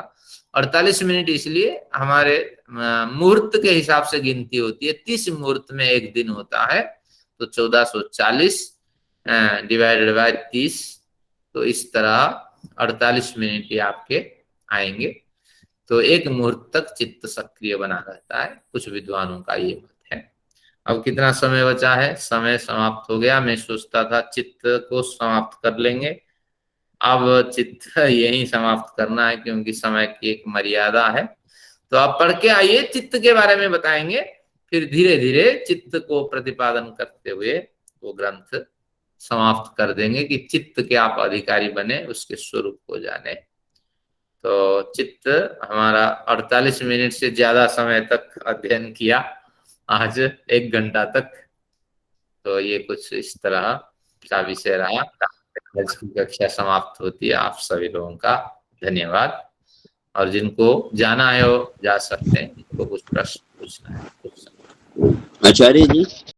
48 मिनट इसलिए हमारे मुहूर्त के हिसाब से गिनती होती है। 30 मुहूर्त में एक दिन होता है, तो 1440 डिवाइडेड बाय 30, तो इस तरह 48 मिनट ही आपके आएंगे। तो एक मुहूर्त तक चित्त सक्रिय बना रहता है, कुछ विद्वानों का ये मत है। अब कितना समय बचा है? समय समाप्त हो गया। मैं सोचता था चित्त को समाप्त कर लेंगे, अब चित्त यही समाप्त करना है क्योंकि समय की एक मर्यादा है। तो आप पढ़ के आइए, चित्त के बारे में बताएंगे, फिर धीरे धीरे चित्त को प्रतिपादन करते हुए वो ग्रंथ समाप्त कर देंगे कि चित्त के आप अधिकारी बने, उसके स्वरूप को जाने। तो चित्त हमारा 48 मिनट से ज्यादा समय तक अध्ययन किया, आज 1 घंटा तक। तो ये कुछ इस तरह का विषय रहा। आज की कक्षा समाप्त होती है। आप सभी लोगों का धन्यवाद, और जिनको जाना है वो जा सकते हैं, जिनको कुछ प्रश्न पूछना है पूछ सकते हैं। आचार्य जी